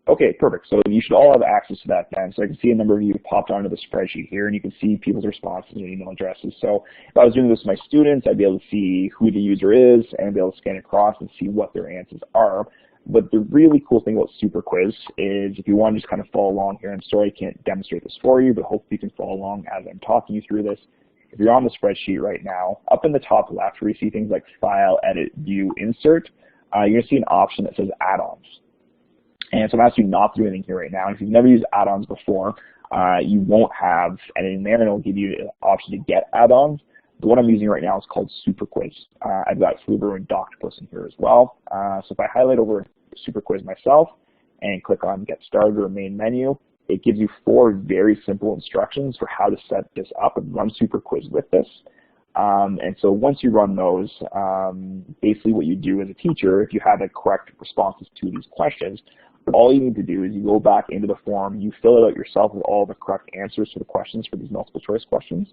Okay, perfect. So you should all have access to that then. So I can see a number of you popped onto the spreadsheet here, and you can see people's responses and email addresses. So if I was doing this with my students, I'd be able to see who the user is and be able to scan across and see what their answers are. But the really cool thing about Super Quiz is if you want to just kind of follow along here, I'm sorry I can't demonstrate this for you, but hopefully you can follow along as I'm talking you through this. If you're on the spreadsheet right now, up in the top left where you see things like File, Edit, View, Insert, you're going to see an option that says Add-ons. And so I'm asking you not to do anything here right now. If you've never used add-ons before, you won't have anything there, and it'll give you an option to get add-ons. The one I'm using right now is called Super Quiz. I've got Fluber and Doctopus in here as well. So if I highlight over Super Quiz myself and click on Get Started or Main Menu, it gives you 4 very simple instructions for how to set this up and run Super Quiz with this. And so once you run those, basically what you do as a teacher, if you have the correct responses to these questions, all you need to do is you go back into the form, you fill it out yourself with all the correct answers to the questions for these multiple choice questions.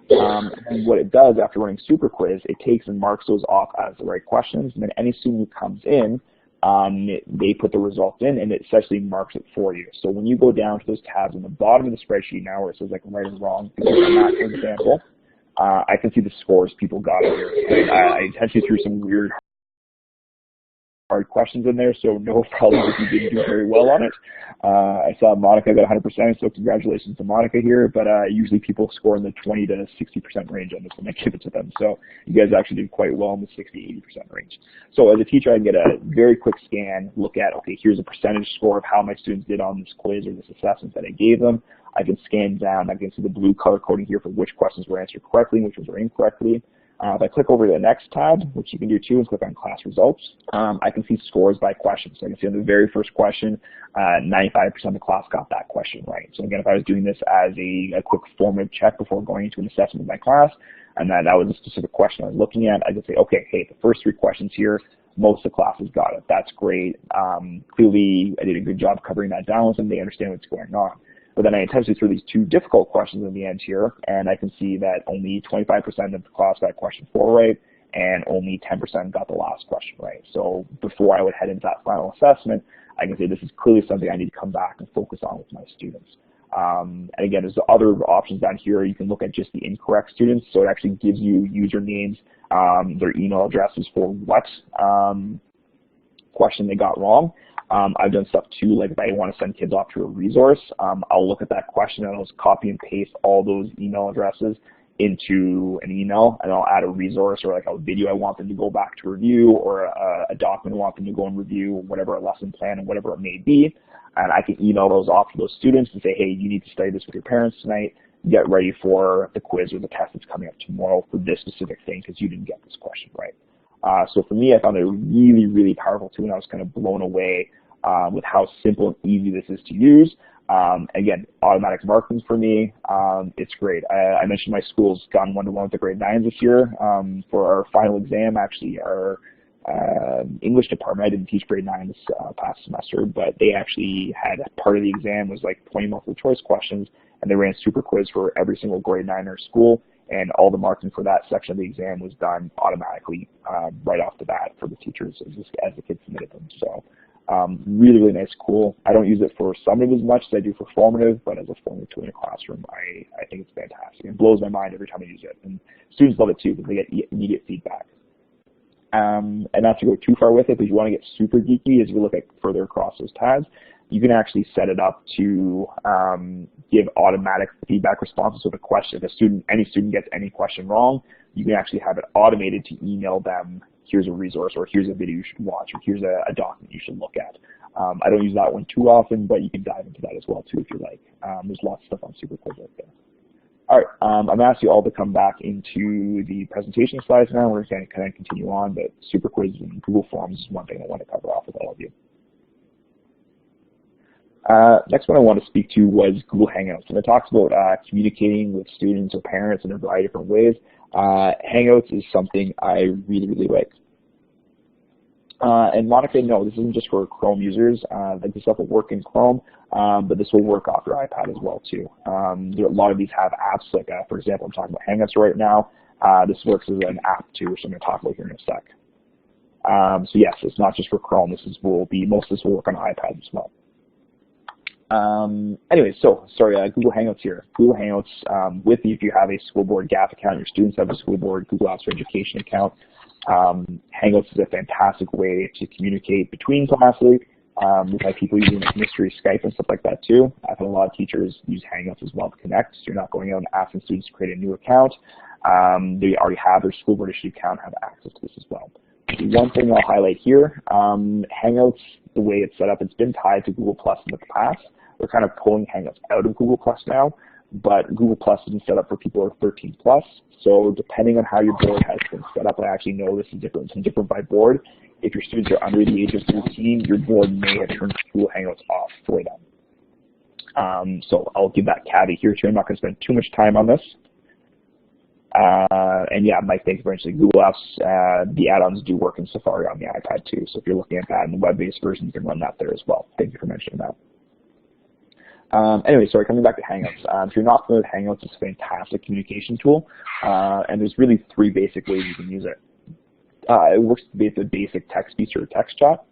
And what it does after running Super Quiz, it takes and marks those off as the right questions, and then any student who comes in, they put the result in, and it essentially marks it for you. So when you go down to those tabs on the bottom of the spreadsheet now where it says like right or wrong, for example, I can see the scores people got in here. I intentionally threw some weird hard questions in there, so no problem if you didn't do very well on it. I saw Monica got 100%, so congratulations to Monica here, but usually people score in the 20 to 60% range on this when I give it to them, so you guys actually did quite well in the 60-80% range. So as a teacher, I can get a very quick scan, look at, okay, here's a percentage score of how my students did on this quiz or this assessment that I gave them. I can scan down, I can see the blue color coding here for which questions were answered correctly and which ones were incorrectly. If I click over to the next tab, which you can do too, and click on class results, I can see scores by question. So I can see on the very first question, 95% of the class got that question right. So again, if I was doing this as a quick formative check before going into an assessment of my class, and that was a specific question I was looking at, I could say, okay, hey, the first 3 questions here, most of the classes got it. That's great. Clearly, I did a good job covering that down with them. They understand what's going on. But then I intentionally threw these 2 difficult questions in the end here, and I can see that only 25% of the class got question 4 right, and only 10% got the last question right. So before I would head into that final assessment, I can say this is clearly something I need to come back and focus on with my students. And again, there's other options down here. You can look at just the incorrect students, so it actually gives you usernames, their email addresses for what question they got wrong. I've done stuff too, like if I want to send kids off to a resource, I'll look at that question and I'll just copy and paste all those email addresses into an email, and I'll add a resource or like a video I want them to go back to review, or a document I want them to go and review, whatever, a lesson plan, and whatever it may be. And I can email those off to those students and say, hey, you need to study this with your parents tonight. Get ready for the quiz or the test that's coming up tomorrow for this specific thing because you didn't get this question right. So for me, I found it really, really powerful too, and I was kind of blown away with how simple and easy this is to use. Again, automatic markings for me, it's great. I mentioned my school's gone 1-to-1 with the grade 9s this year. For our final exam, actually, our English department, I didn't teach grade 9 this past semester, but they actually had part of the exam was like 20 multiple choice questions, and they ran Super Quiz for every single grade 9 in our school. And all the marking for that section of the exam was done automatically right off the bat for the teachers as the kids submitted them. So really, really nice, cool. I don't use it for summative as much as I do for formative, but as a formative tool in a classroom, I think it's fantastic. It blows my mind every time I use it. And students love it too because they get immediate feedback. And not to go too far with it, but if you want to get super geeky as you look at further across those tabs, you can actually set it up to give automatic feedback responses to the question. If any student gets any question wrong, you can actually have it automated to email them, here's a resource, or here's a video you should watch, or here's a document you should look at. I don't use that one too often, but you can dive into that as well too if you like. There's lots of stuff on Super Quiz right there. All right, I'm going to ask you all to come back into the presentation slides now. We're going to kind of continue on, but Super Quiz and Google Forms is one thing I want to cover off with all of you. Next one I want to speak to was Google Hangouts, and it talks about communicating with students or parents in a variety of different ways. Hangouts is something I really, really like. And Monica, no, this isn't just for Chrome users. Like this stuff will work in Chrome, but this will work off your iPad as well too. A lot of these have apps, like for example, I'm talking about Hangouts right now. This works as an app too, which I'm going to talk about here in a sec. So yes, it's not just for Chrome. Most of this will work on iPad as well. Anyway, Google Hangouts here. Google Hangouts, with you if you have a school board GAF account, your students have a school board Google Apps for Education account. Hangouts is a fantastic way to communicate between classes. We've had people using mystery Skype and stuff like that too. I've had a lot of teachers use Hangouts as well to connect, so you're not going out and asking students to create a new account. They already have their school board issued account, have access to this as well. One thing I'll highlight here, Hangouts, the way it's set up, it's been tied to Google Plus in the past. We're kind of pulling Hangouts out of Google Plus now, but Google Plus isn't set up for people who are 13 plus. So depending on how your board has been set up, I actually know this is different. It's different by board. If your students are under the age of 13, your board may have turned Google Hangouts off for them. So I'll give that caveat here too. I'm not going to spend too much time on this. And yeah, Mike, thank you very much. Google Apps, the add-ons do work in Safari on the iPad too. So if you're looking at that in the web-based version, you can run that there as well. Thank you for mentioning that. Anyway, sorry, coming back to Hangouts. If you're not familiar with Hangouts, it's a fantastic communication tool, and there's really three basic ways you can use it. It works with the basic text-speech or text chat.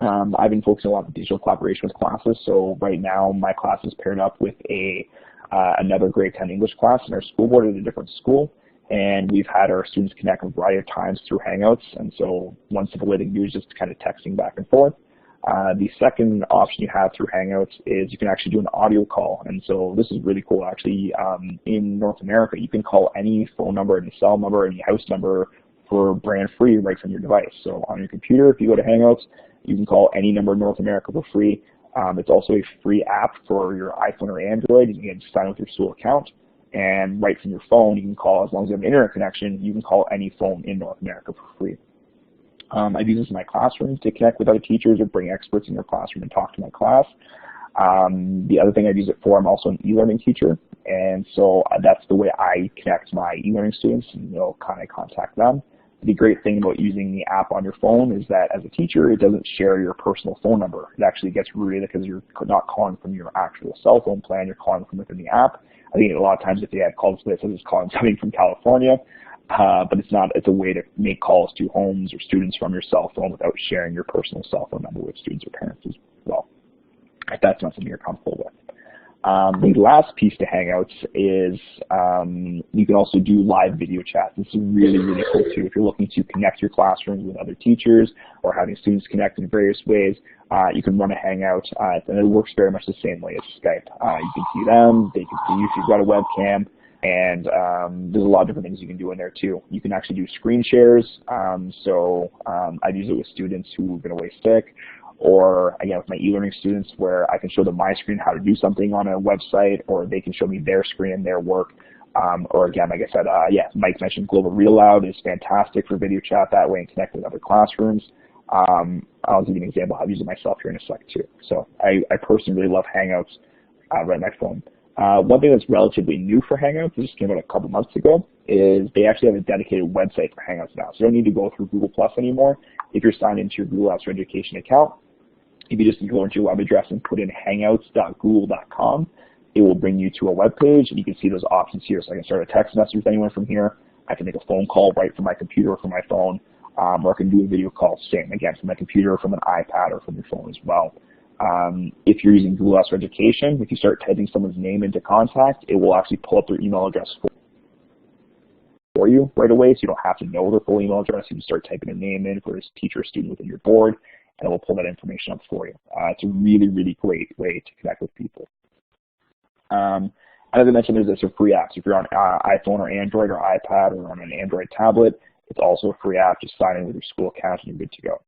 I've been focusing a lot on digital collaboration with classes, so right now my class is paired up with another grade 10 English class in our school board at a different school, and we've had our students connect a variety of times through Hangouts, and so one simple way to do is just kind of texting back and forth. The second option you have through Hangouts is you can actually do an audio call, and so this is really cool actually. In North America, you can call any phone number, any cell number, any house number for brand free right from your device. So on your computer, if you go to Hangouts, you can call any number in North America for free. It's also a free app for your iPhone or Android. You can sign up with your school account, and right from your phone, you can call, as long as you have an internet connection, you can call any phone in North America for free. I've used this in my classroom to connect with other teachers or bring experts in their classroom and talk to my class. The other thing I've used it for, I'm also an e-learning teacher, and so that's the way I connect my e-learning students, and kind of contact them. The great thing about using the app on your phone is that as a teacher, it doesn't share your personal phone number. It actually gets routed because you're not calling from your actual cell phone plan, you're calling from within the app. I think a lot of times if they had called this, it's calling something from California. But it's not. It's a way to make calls to homes or students from your cell phone without sharing your personal cell phone number with students or parents as well, if that's not something you're comfortable with. The last piece to Hangouts is you can also do live video chats. This is really, really cool too. If you're looking to connect your classrooms with other teachers or having students connect in various ways, you can run a Hangout, and it works very much the same way as Skype. You can see them, they can see you if you've got a webcam, and there's a lot of different things you can do in there too. You can actually do screen shares. I've used it with students who've been away sick, or again with my e-learning students where I can show them my screen how to do something on a website, or they can show me their screen and their work. Or again, like I said, Mike mentioned Global Read Aloud is fantastic for video chat that way and connect with other classrooms. I'll give you an example. I've used it myself here in a sec too. So I personally really love Hangouts right on my phone. One thing that's relatively new for Hangouts, it just came out a couple months ago, is they actually have a dedicated website for Hangouts now. So you don't need to go through Google Plus anymore. If you're signed into your Google Apps for Education account, if you just go into your web address and put in hangouts.google.com, it will bring you to a web page, and you can see those options here. So I can start a text message with anyone from here. I can make a phone call right from my computer or from my phone, or I can do a video call, same again, from my computer or from an iPad or from your phone as well. If you're using Google Apps for Education, if you start typing someone's name into contact, it will actually pull up their email address for you right away, so you don't have to know their full email address. You can start typing a name in for this teacher or student within your board, and it will pull that information up for you. It's a really, really great way to connect with people. As I mentioned, there's a free app. So if you're on iPhone or Android or iPad or on an Android tablet, it's also a free app. Just sign in with your school account and you're good to go.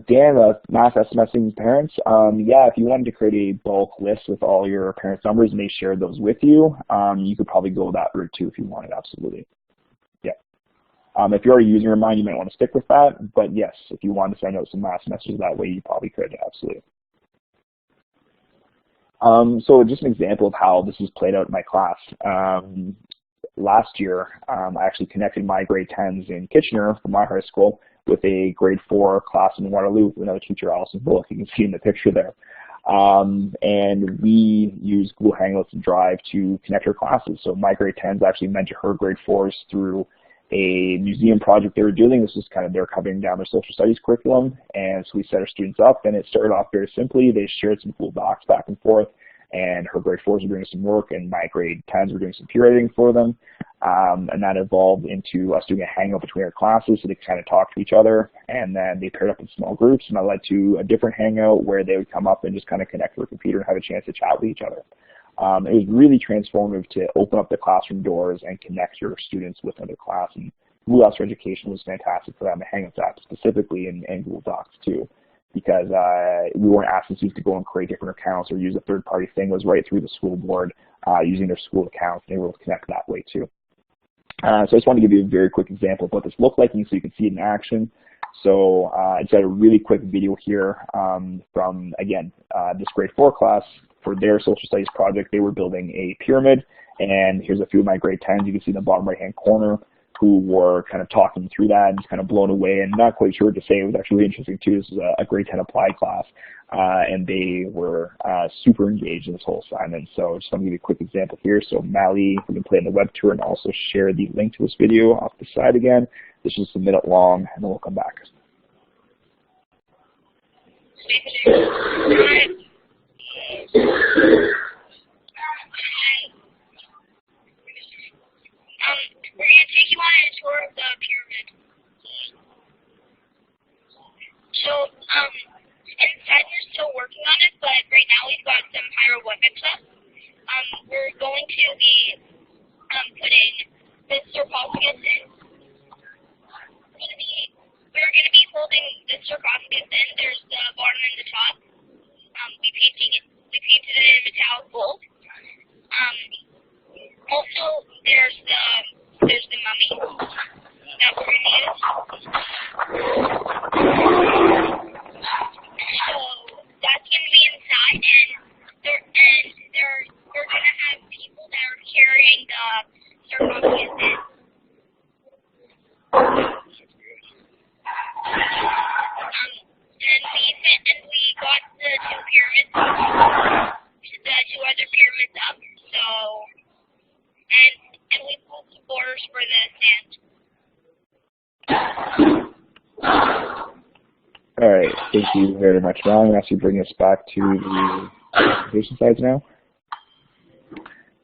Dan, mass SMSing parents. Yeah, if you wanted to create a bulk list with all your parents' numbers and they shared those with you, you could probably go that route too if you wanted, absolutely. Yeah. If you're already using Remind, you might want to stick with that, but yes, if you want to send out some mass messages that way, you probably could, absolutely. So just an example of how this is played out in my class. last year, I actually connected my grade 10s in Kitchener from my high school with a grade 4 class in Waterloo with another teacher, Allison Bullock, you can see in the picture there. And we use Google Hangouts and Drive to connect our classes. So my grade 10s actually mentored her grade 4s through a museum project they were doing. This was kind of they're covering down their social studies curriculum, and so we set our students up, and it started off very simply. They shared some cool docs back and forth, and her grade 4s were doing some work, and my grade 10s were doing some peer editing for them, and that evolved into us doing a hangout between our classes so they could kind of talk to each other, and then they paired up in small groups, and that led to a different hangout where they would come up and just kind of connect with their computer and have a chance to chat with each other. It was really transformative to open up the classroom doors and connect your students with another class. And Google Apps for Education was fantastic for that, and the Hangouts app specifically, and Google Docs too, because we weren't asking students to go and create different accounts or use a third-party thing. It was right through the school board using their school accounts, and they were able to connect that way too. So I just wanted to give you a very quick example of what this looked like so you can see it in action. So I just had a really quick video here from, again, this grade 4 class. For their social studies project, they were building a pyramid, and here's a few of my grade 10s. You can see in the bottom right-hand corner who were kind of talking through that and just kind of blown away and not quite sure what to say. It was actually really interesting too. This is a grade 10 applied class, and they were super engaged in this whole assignment. So just want to give you a quick example here. So Mally, we can play in the web tour and also share the link to this video off the side again. This is just a minute long, and then we'll come back. We're going to take you on a tour of the pyramid. So, inside we're still working on it, but right now we've got some hieroglyphics up. We're going to be putting the sarcophagus in. We're going to be holding the sarcophagus in. There's the bottom and the top. We painted it in metallic gold. Also, there's the mummy that we're going to use. So that's going to be inside, and we're going to have people that are carrying the sarcophagus in. And we got the two pyramids, the two other pyramids up. So, and we pulled the borders for the sand. All right, thank you very much, Ron. I'm going to actually bring us back to the presentation slides now.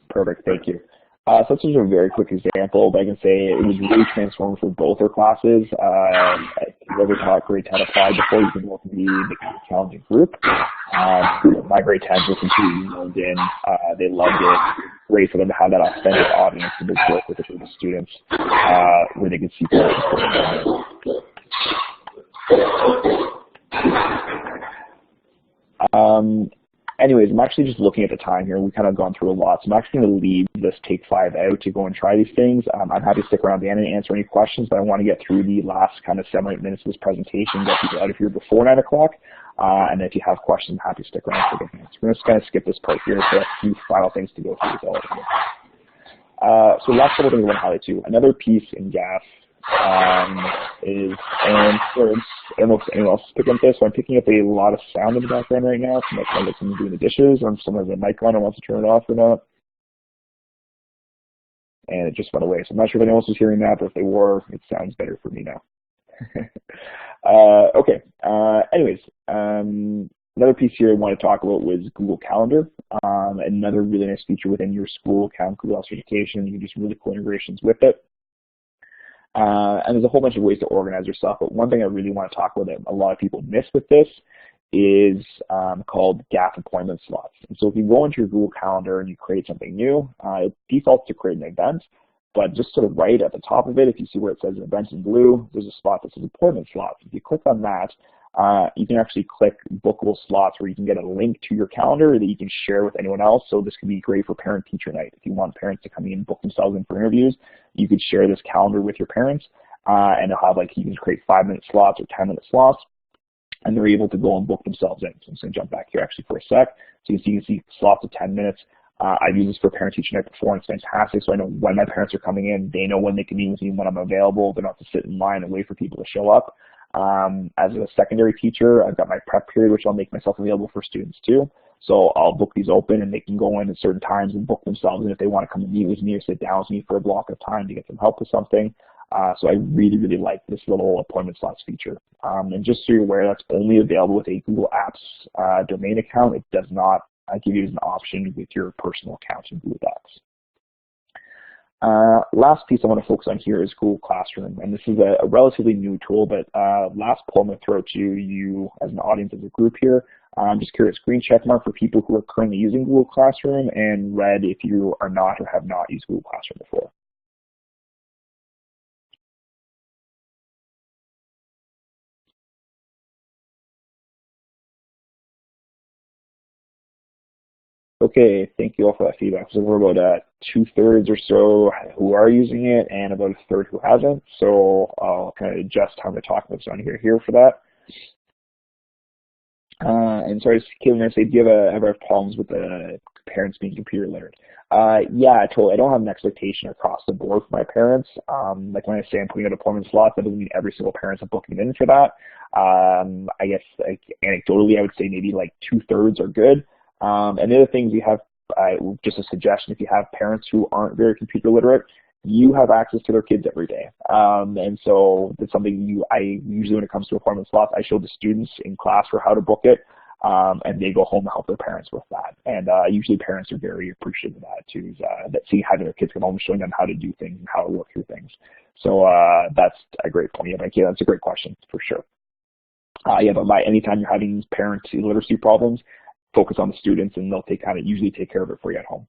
Perfect, thank you. So that's just a very quick example, but I can say it was really transformative for both our classes. If you've ever taught grade 10 applied before, you can work with the challenging group. My grade 10s were completely zoned in. They loved it. Great for them to have that authentic audience to work with the students where they could see anyways, I'm actually just looking at the time here. We've kind of gone through a lot, so I'm actually going to leave this Take 5 out to go and try these things. I'm happy to stick around at the end and answer any questions, but I want to get through the last kind of 7 or 8 minutes of this presentation, get people out of here before 9 o'clock. And if you have questions, I'm happy to stick around for the hands. We're just going to skip this part here, so I have a few final things to go through with all of you. So last couple things I want to highlight too. Another piece in GAF is, and for instance, I don't know if anyone else is picking up this, so I'm picking up a lot of sound in the background right now. So I might like someone doing the dishes, or someone has a mic on and wants to turn it off or not. And it just went away. So I'm not sure if anyone else was hearing that, but if they were, it sounds better for me now. Okay. Anyways, another piece here I want to talk about was Google Calendar. Another really nice feature within your school account, Google Apps for Education. You can do some really cool integrations with it. And there's a whole bunch of ways to organize your stuff, but one thing I really want to talk about that a lot of people miss with this is called GAF appointment slots. And so if you go into your Google Calendar and you create something new, it defaults to create an event, but just to the right at the top of it, if you see where it says event in blue, there's a spot that says appointment slots. If you click on that, you can actually click bookable slots where you can get a link to your calendar that you can share with anyone else. So this could be great for parent-teacher night. If you want parents to come in and book themselves in for interviews, you could share this calendar with your parents, and it'll have you can create 5-minute slots or 10-minute slots, and they're able to go and book themselves in. So I'm just going to jump back here actually for a sec. So you can see slots of 10 minutes. I've used this for parent-teacher night before, and it's fantastic. So I know when my parents are coming in, they know when they can meet with me, when I'm available. They don't have to sit in line and wait for people to show up. As a secondary teacher, I've got my prep period, which I'll make myself available for students too. So I'll book these open, and they can go in at certain times and book themselves. And if they want to come and meet with me or sit down with me for a block of time to get some help with something. So I really, really like this little appointment slots feature. And just so you're aware, that's only available with a Google Apps domain account. It does not give you as an option with your personal account in Google Docs. Last piece I want to focus on here is Google Classroom, and this is a relatively new tool, but last poll I'm going to throw to you as an audience, as a group here. I'm just curious, green check mark for people who are currently using Google Classroom, and red if you are not or have not used Google Classroom before. Okay, thank you all for that feedback. So we're about 2/3 or so who are using it, and about 1/3 who hasn't. So I'll kind of adjust how I'm talking about on here for that. And sorry, Caitlin, I say, do you ever have problems with the parents being computer literate? Yeah, totally. I don't have an expectation across the board for my parents. Like when I say I'm putting out appointment slots, that doesn't mean every single parent's booking in for that. I guess like anecdotally, I would say maybe like 2/3 are good. And the other things you have, just a suggestion, if you have parents who aren't very computer literate, you have access to their kids every day. And so it's something I usually, when it comes to appointment slots, I show the students in class for how to book it, and they go home and help their parents with that. And usually parents are very appreciative of that too, that seeing how their kids come home, showing them how to do things and how to work through things. So that's a great point. Yeah, that's a great question for sure. Yeah, but anytime you're having parent literacy problems, focus on the students, and they'll usually take care of it for you at home.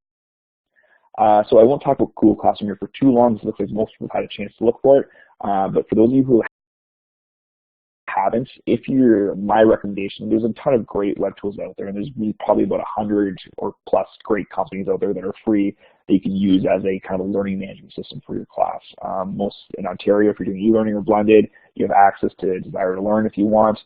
So I won't talk about Google Classroom here for too long, because it looks like most people have had a chance to look for it. But for those of you who haven't, my recommendation, there's a ton of great web tools out there, and there's probably about 100 or plus great companies out there that are free that you can use as a kind of a learning management system for your class. Most in Ontario, if you're doing e-learning or blended, you have access to Desire to Learn if you want.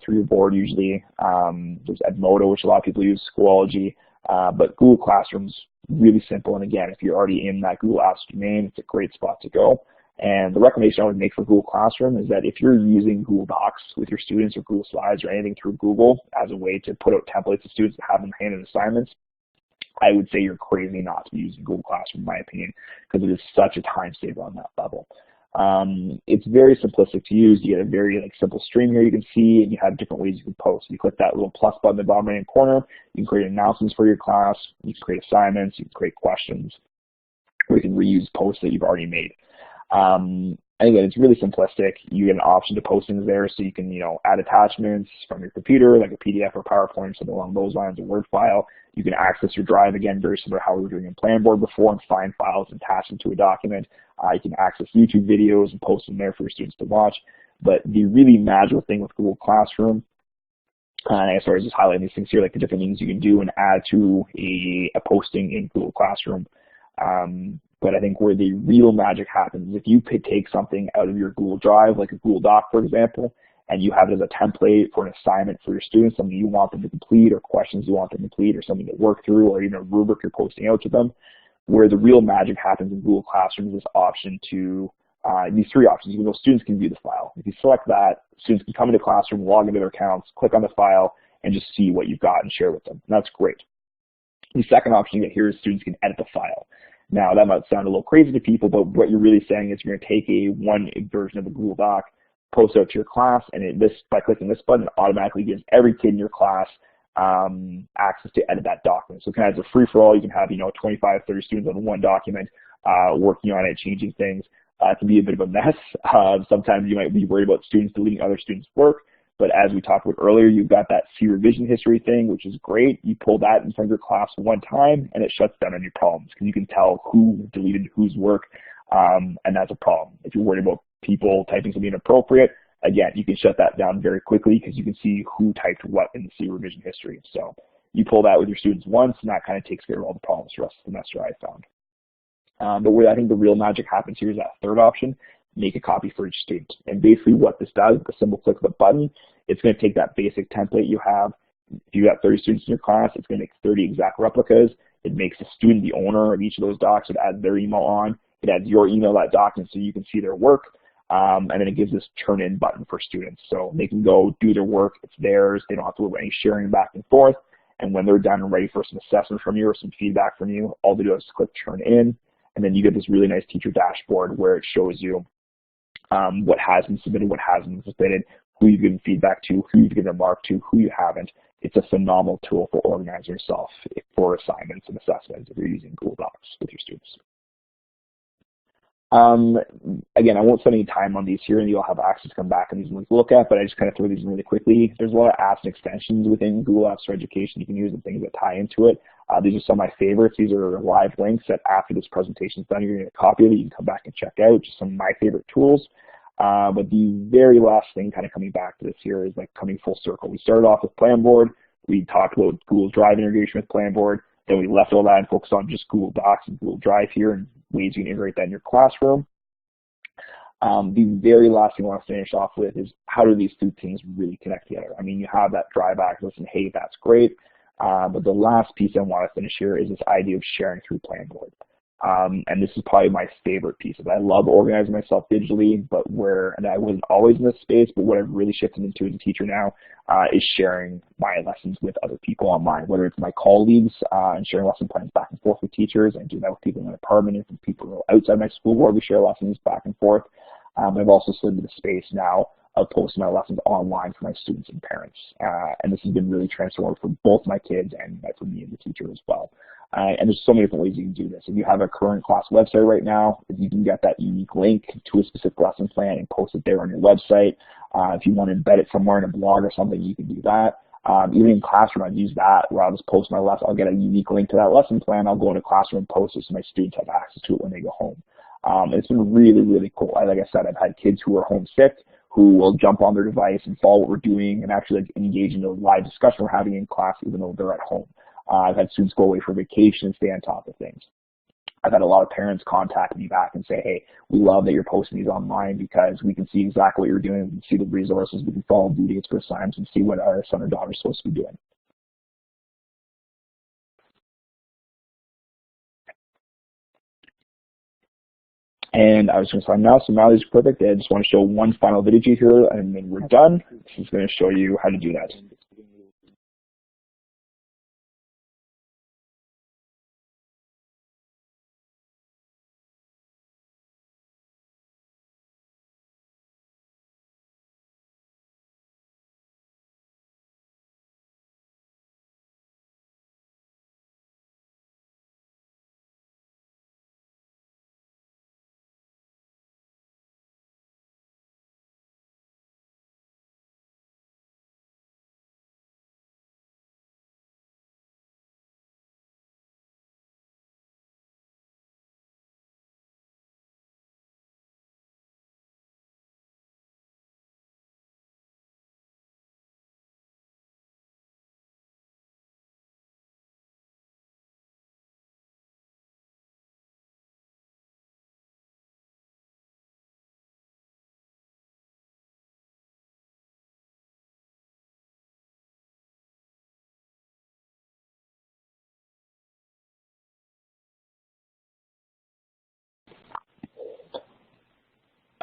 Through your board usually. There's Edmodo, which a lot of people use, Schoology, but Google Classroom's really simple, and again, if you're already in that Google Apps domain, it's a great spot to go. And the recommendation I would make for Google Classroom is that if you're using Google Docs with your students or Google Slides or anything through Google as a way to put out templates to students to have them handed assignments, I would say you're crazy not to be using Google Classroom, in my opinion, because it is such a time saver on that level. It's very simplistic to use. You get a very simple stream here you can see, and you have different ways you can post. You click that little plus button in the bottom right hand corner, you can create announcements for your class, you can create assignments, you can create questions, or you can reuse posts that you've already made. And again, it's really simplistic. You get an option to post things there, so you can add attachments from your computer, like a PDF or PowerPoint, something along those lines, a Word file. You can access your drive, again, very similar to how we were doing in Planboard before, and find files and attach them to a document. You can access YouTube videos and post them there for your students to watch. But the really magical thing with Google Classroom, and I started just highlighting these things here, like the different things you can do and add to a posting in Google Classroom. But I think where the real magic happens is if you take something out of your Google Drive, like a Google Doc, for example, and you have it as a template for an assignment for your students, something you want them to complete, or questions you want them to complete, or something to work through, or even a rubric you're posting out to them, where the real magic happens in Google Classroom is this option to, these three options. Even though students can view the file. If you select that, students can come into Classroom, log into their accounts, click on the file, and just see what you've got and share with them. And that's great. The second option you get here is students can edit the file. Now, that might sound a little crazy to people, but what you're really saying is you're going to take one version of the Google Doc, post it out to your class, and by clicking this button, it automatically gives every kid in your class access to edit that document. So kind of as a free-for-all, you can have 25, 30 students on one document working on it, changing things. It can be a bit of a mess. Sometimes you might be worried about students deleting other students' work. But as we talked about earlier, you've got that see revision history thing, which is great. You pull that in front of your class one time, and it shuts down any problems because you can tell who deleted whose work, and that's a problem. If you're worried about people typing something inappropriate, again, you can shut that down very quickly because you can see who typed what in the see revision history. So you pull that with your students once, and that kind of takes care of all the problems for the rest of the semester, I found. But where I think the real magic happens here is that third option, make a copy for each student. And basically what this does, with a simple click of a button, it's going to take that basic template you have. If you got 30 students in your class, it's going to make 30 exact replicas. It makes the student the owner of each of those docs. It adds their email on. It adds your email to that document so you can see their work. And then it gives this turn in button for students. So they can go do their work. It's theirs. They don't have to worry about any sharing back and forth. And when they're done and ready for some assessment from you or some feedback from you, all they do is click turn in. And then you get this really nice teacher dashboard where it shows you what has been submitted, what hasn't been submitted, who you've given feedback to, who you've given a mark to, who you haven't. It's a phenomenal tool for organizing yourself for assignments and assessments if you're using Google Docs with your students. Again, I won't spend any time on these here, and you'll have access to come back and these ones to look at, but I just kind of throw these in really quickly. There's a lot of apps and extensions within Google Apps for Education you can use and things that tie into it. These are some of my favorites. These are live links that after this presentation is done, you're going to get a copy of it. You can come back and check out just some of my favorite tools. But the very last thing kind of coming back to this here is like coming full circle. We started off with Planboard. We talked about Google Drive integration with Planboard. Then we left all that and focused on just Google Docs and Google Drive here and ways you can integrate that in your classroom. The very last thing I want to finish off with is how do these two things really connect together? I mean, you have that Drive access and hey, that's great. But the last piece I want to finish here is this idea of sharing through Planboard. And this is probably my favorite piece of it. I love organizing myself digitally, but and I wasn't always in this space, but what I've really shifted into as a teacher now is sharing my lessons with other people online, whether it's my colleagues and sharing lesson plans back and forth with teachers. I do that with people in my department and from people outside my school where we share lessons back and forth. I've also slid into the space now of posting my lessons online for my students and parents. And this has been really transformative for both my kids and for me as a teacher as well. And there's so many different ways you can do this. If you have a current class website right now, you can get that unique link to a specific lesson plan and post it there on your website. If you want to embed it somewhere in a blog or something, you can do that. Even in Classroom, I've used that where I'll just post my lesson. I'll get a unique link to that lesson plan. I'll go into Classroom and post it so my students have access to it when they go home. It's been really, really cool. Like I said, I've had kids who are homesick who will jump on their device and follow what we're doing and actually engage in the live discussion we're having in class even though they're at home. I've had students go away for vacation and stay on top of things. I've had a lot of parents contact me back and say, hey, we love that you're posting these online because we can see exactly what you're doing. We can see the resources. We can follow due dates for assignments and see what our son or daughter is supposed to be doing. And I was going to sign now, so now this is perfect. I just want to show one final video here, and then we're done. This is going to show you how to do that.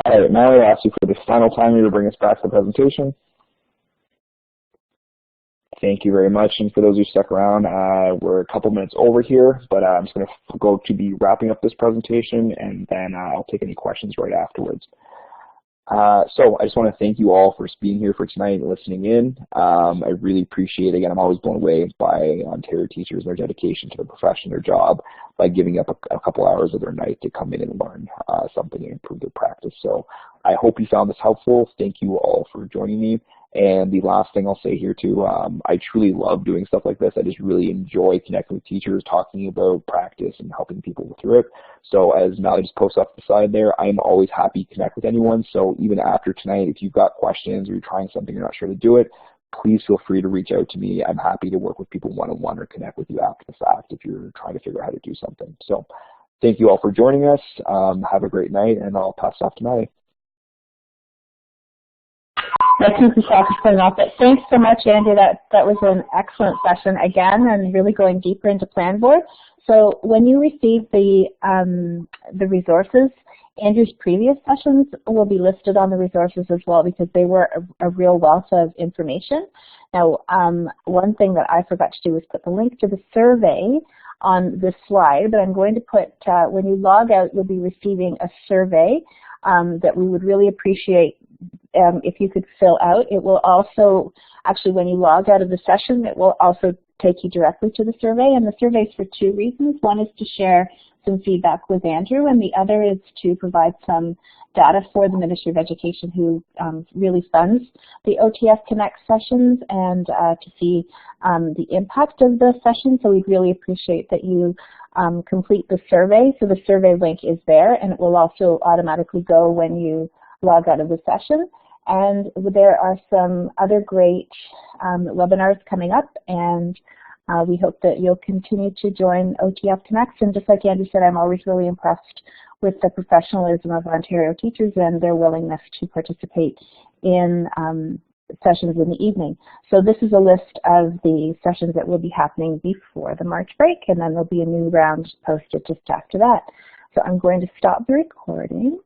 All right, now I ask you for the final time to bring us back to the presentation. Thank you very much. And for those who stuck around, we're a couple minutes over here, but I'm just going to go to be wrapping up this presentation, and then I'll take any questions right afterwards. So I just want to thank you all for being here for tonight and listening in. I really appreciate it. Again, I'm always blown away by Ontario teachers and their dedication to their profession, their job, by giving up a couple hours of their night to come in and learn something and improve their practice. So I hope you found this helpful. Thank you all for joining me. And the last thing I'll say here too, I truly love doing stuff like this. I just really enjoy connecting with teachers, talking about practice and helping people through it. So as Mallory just posts off the side there, I'm always happy to connect with anyone. So even after tonight, if you've got questions or you're trying something, you're not sure to do it, please feel free to reach out to me. I'm happy to work with people one-on-one or connect with you after the fact if you're trying to figure out how to do something. So thank you all for joining us. Have a great night, and I'll pass it off to Mallory. That's putting off. But thanks so much, Andy. That was an excellent session again, and really going deeper into Planboard. So when you receive the resources, Andrew's previous sessions will be listed on the resources as well because they were a real wealth of information. Now, one thing that I forgot to do was put the link to the survey on this slide, but I'm going to put, when you log out, you'll be receiving a survey that we would really appreciate if you could fill out. It will also, actually when you log out of the session, it will also take you directly to the survey, and the survey is for two reasons. One is to share some feedback with Andrew, and the other is to provide some data for the Ministry of Education, who really funds the OTF Connect sessions, and to see the impact of the session. So we'd really appreciate that you complete the survey. So the survey link is there, and it will also automatically go when you log out of the session. And there are some other great webinars coming up, and we hope that you'll continue to join OTF Connects. And just like Andrew said, I'm always really impressed with the professionalism of Ontario teachers and their willingness to participate in sessions in the evening. So this is a list of the sessions that will be happening before the March break, and then there'll be a new round posted just after that. So I'm going to stop the recording.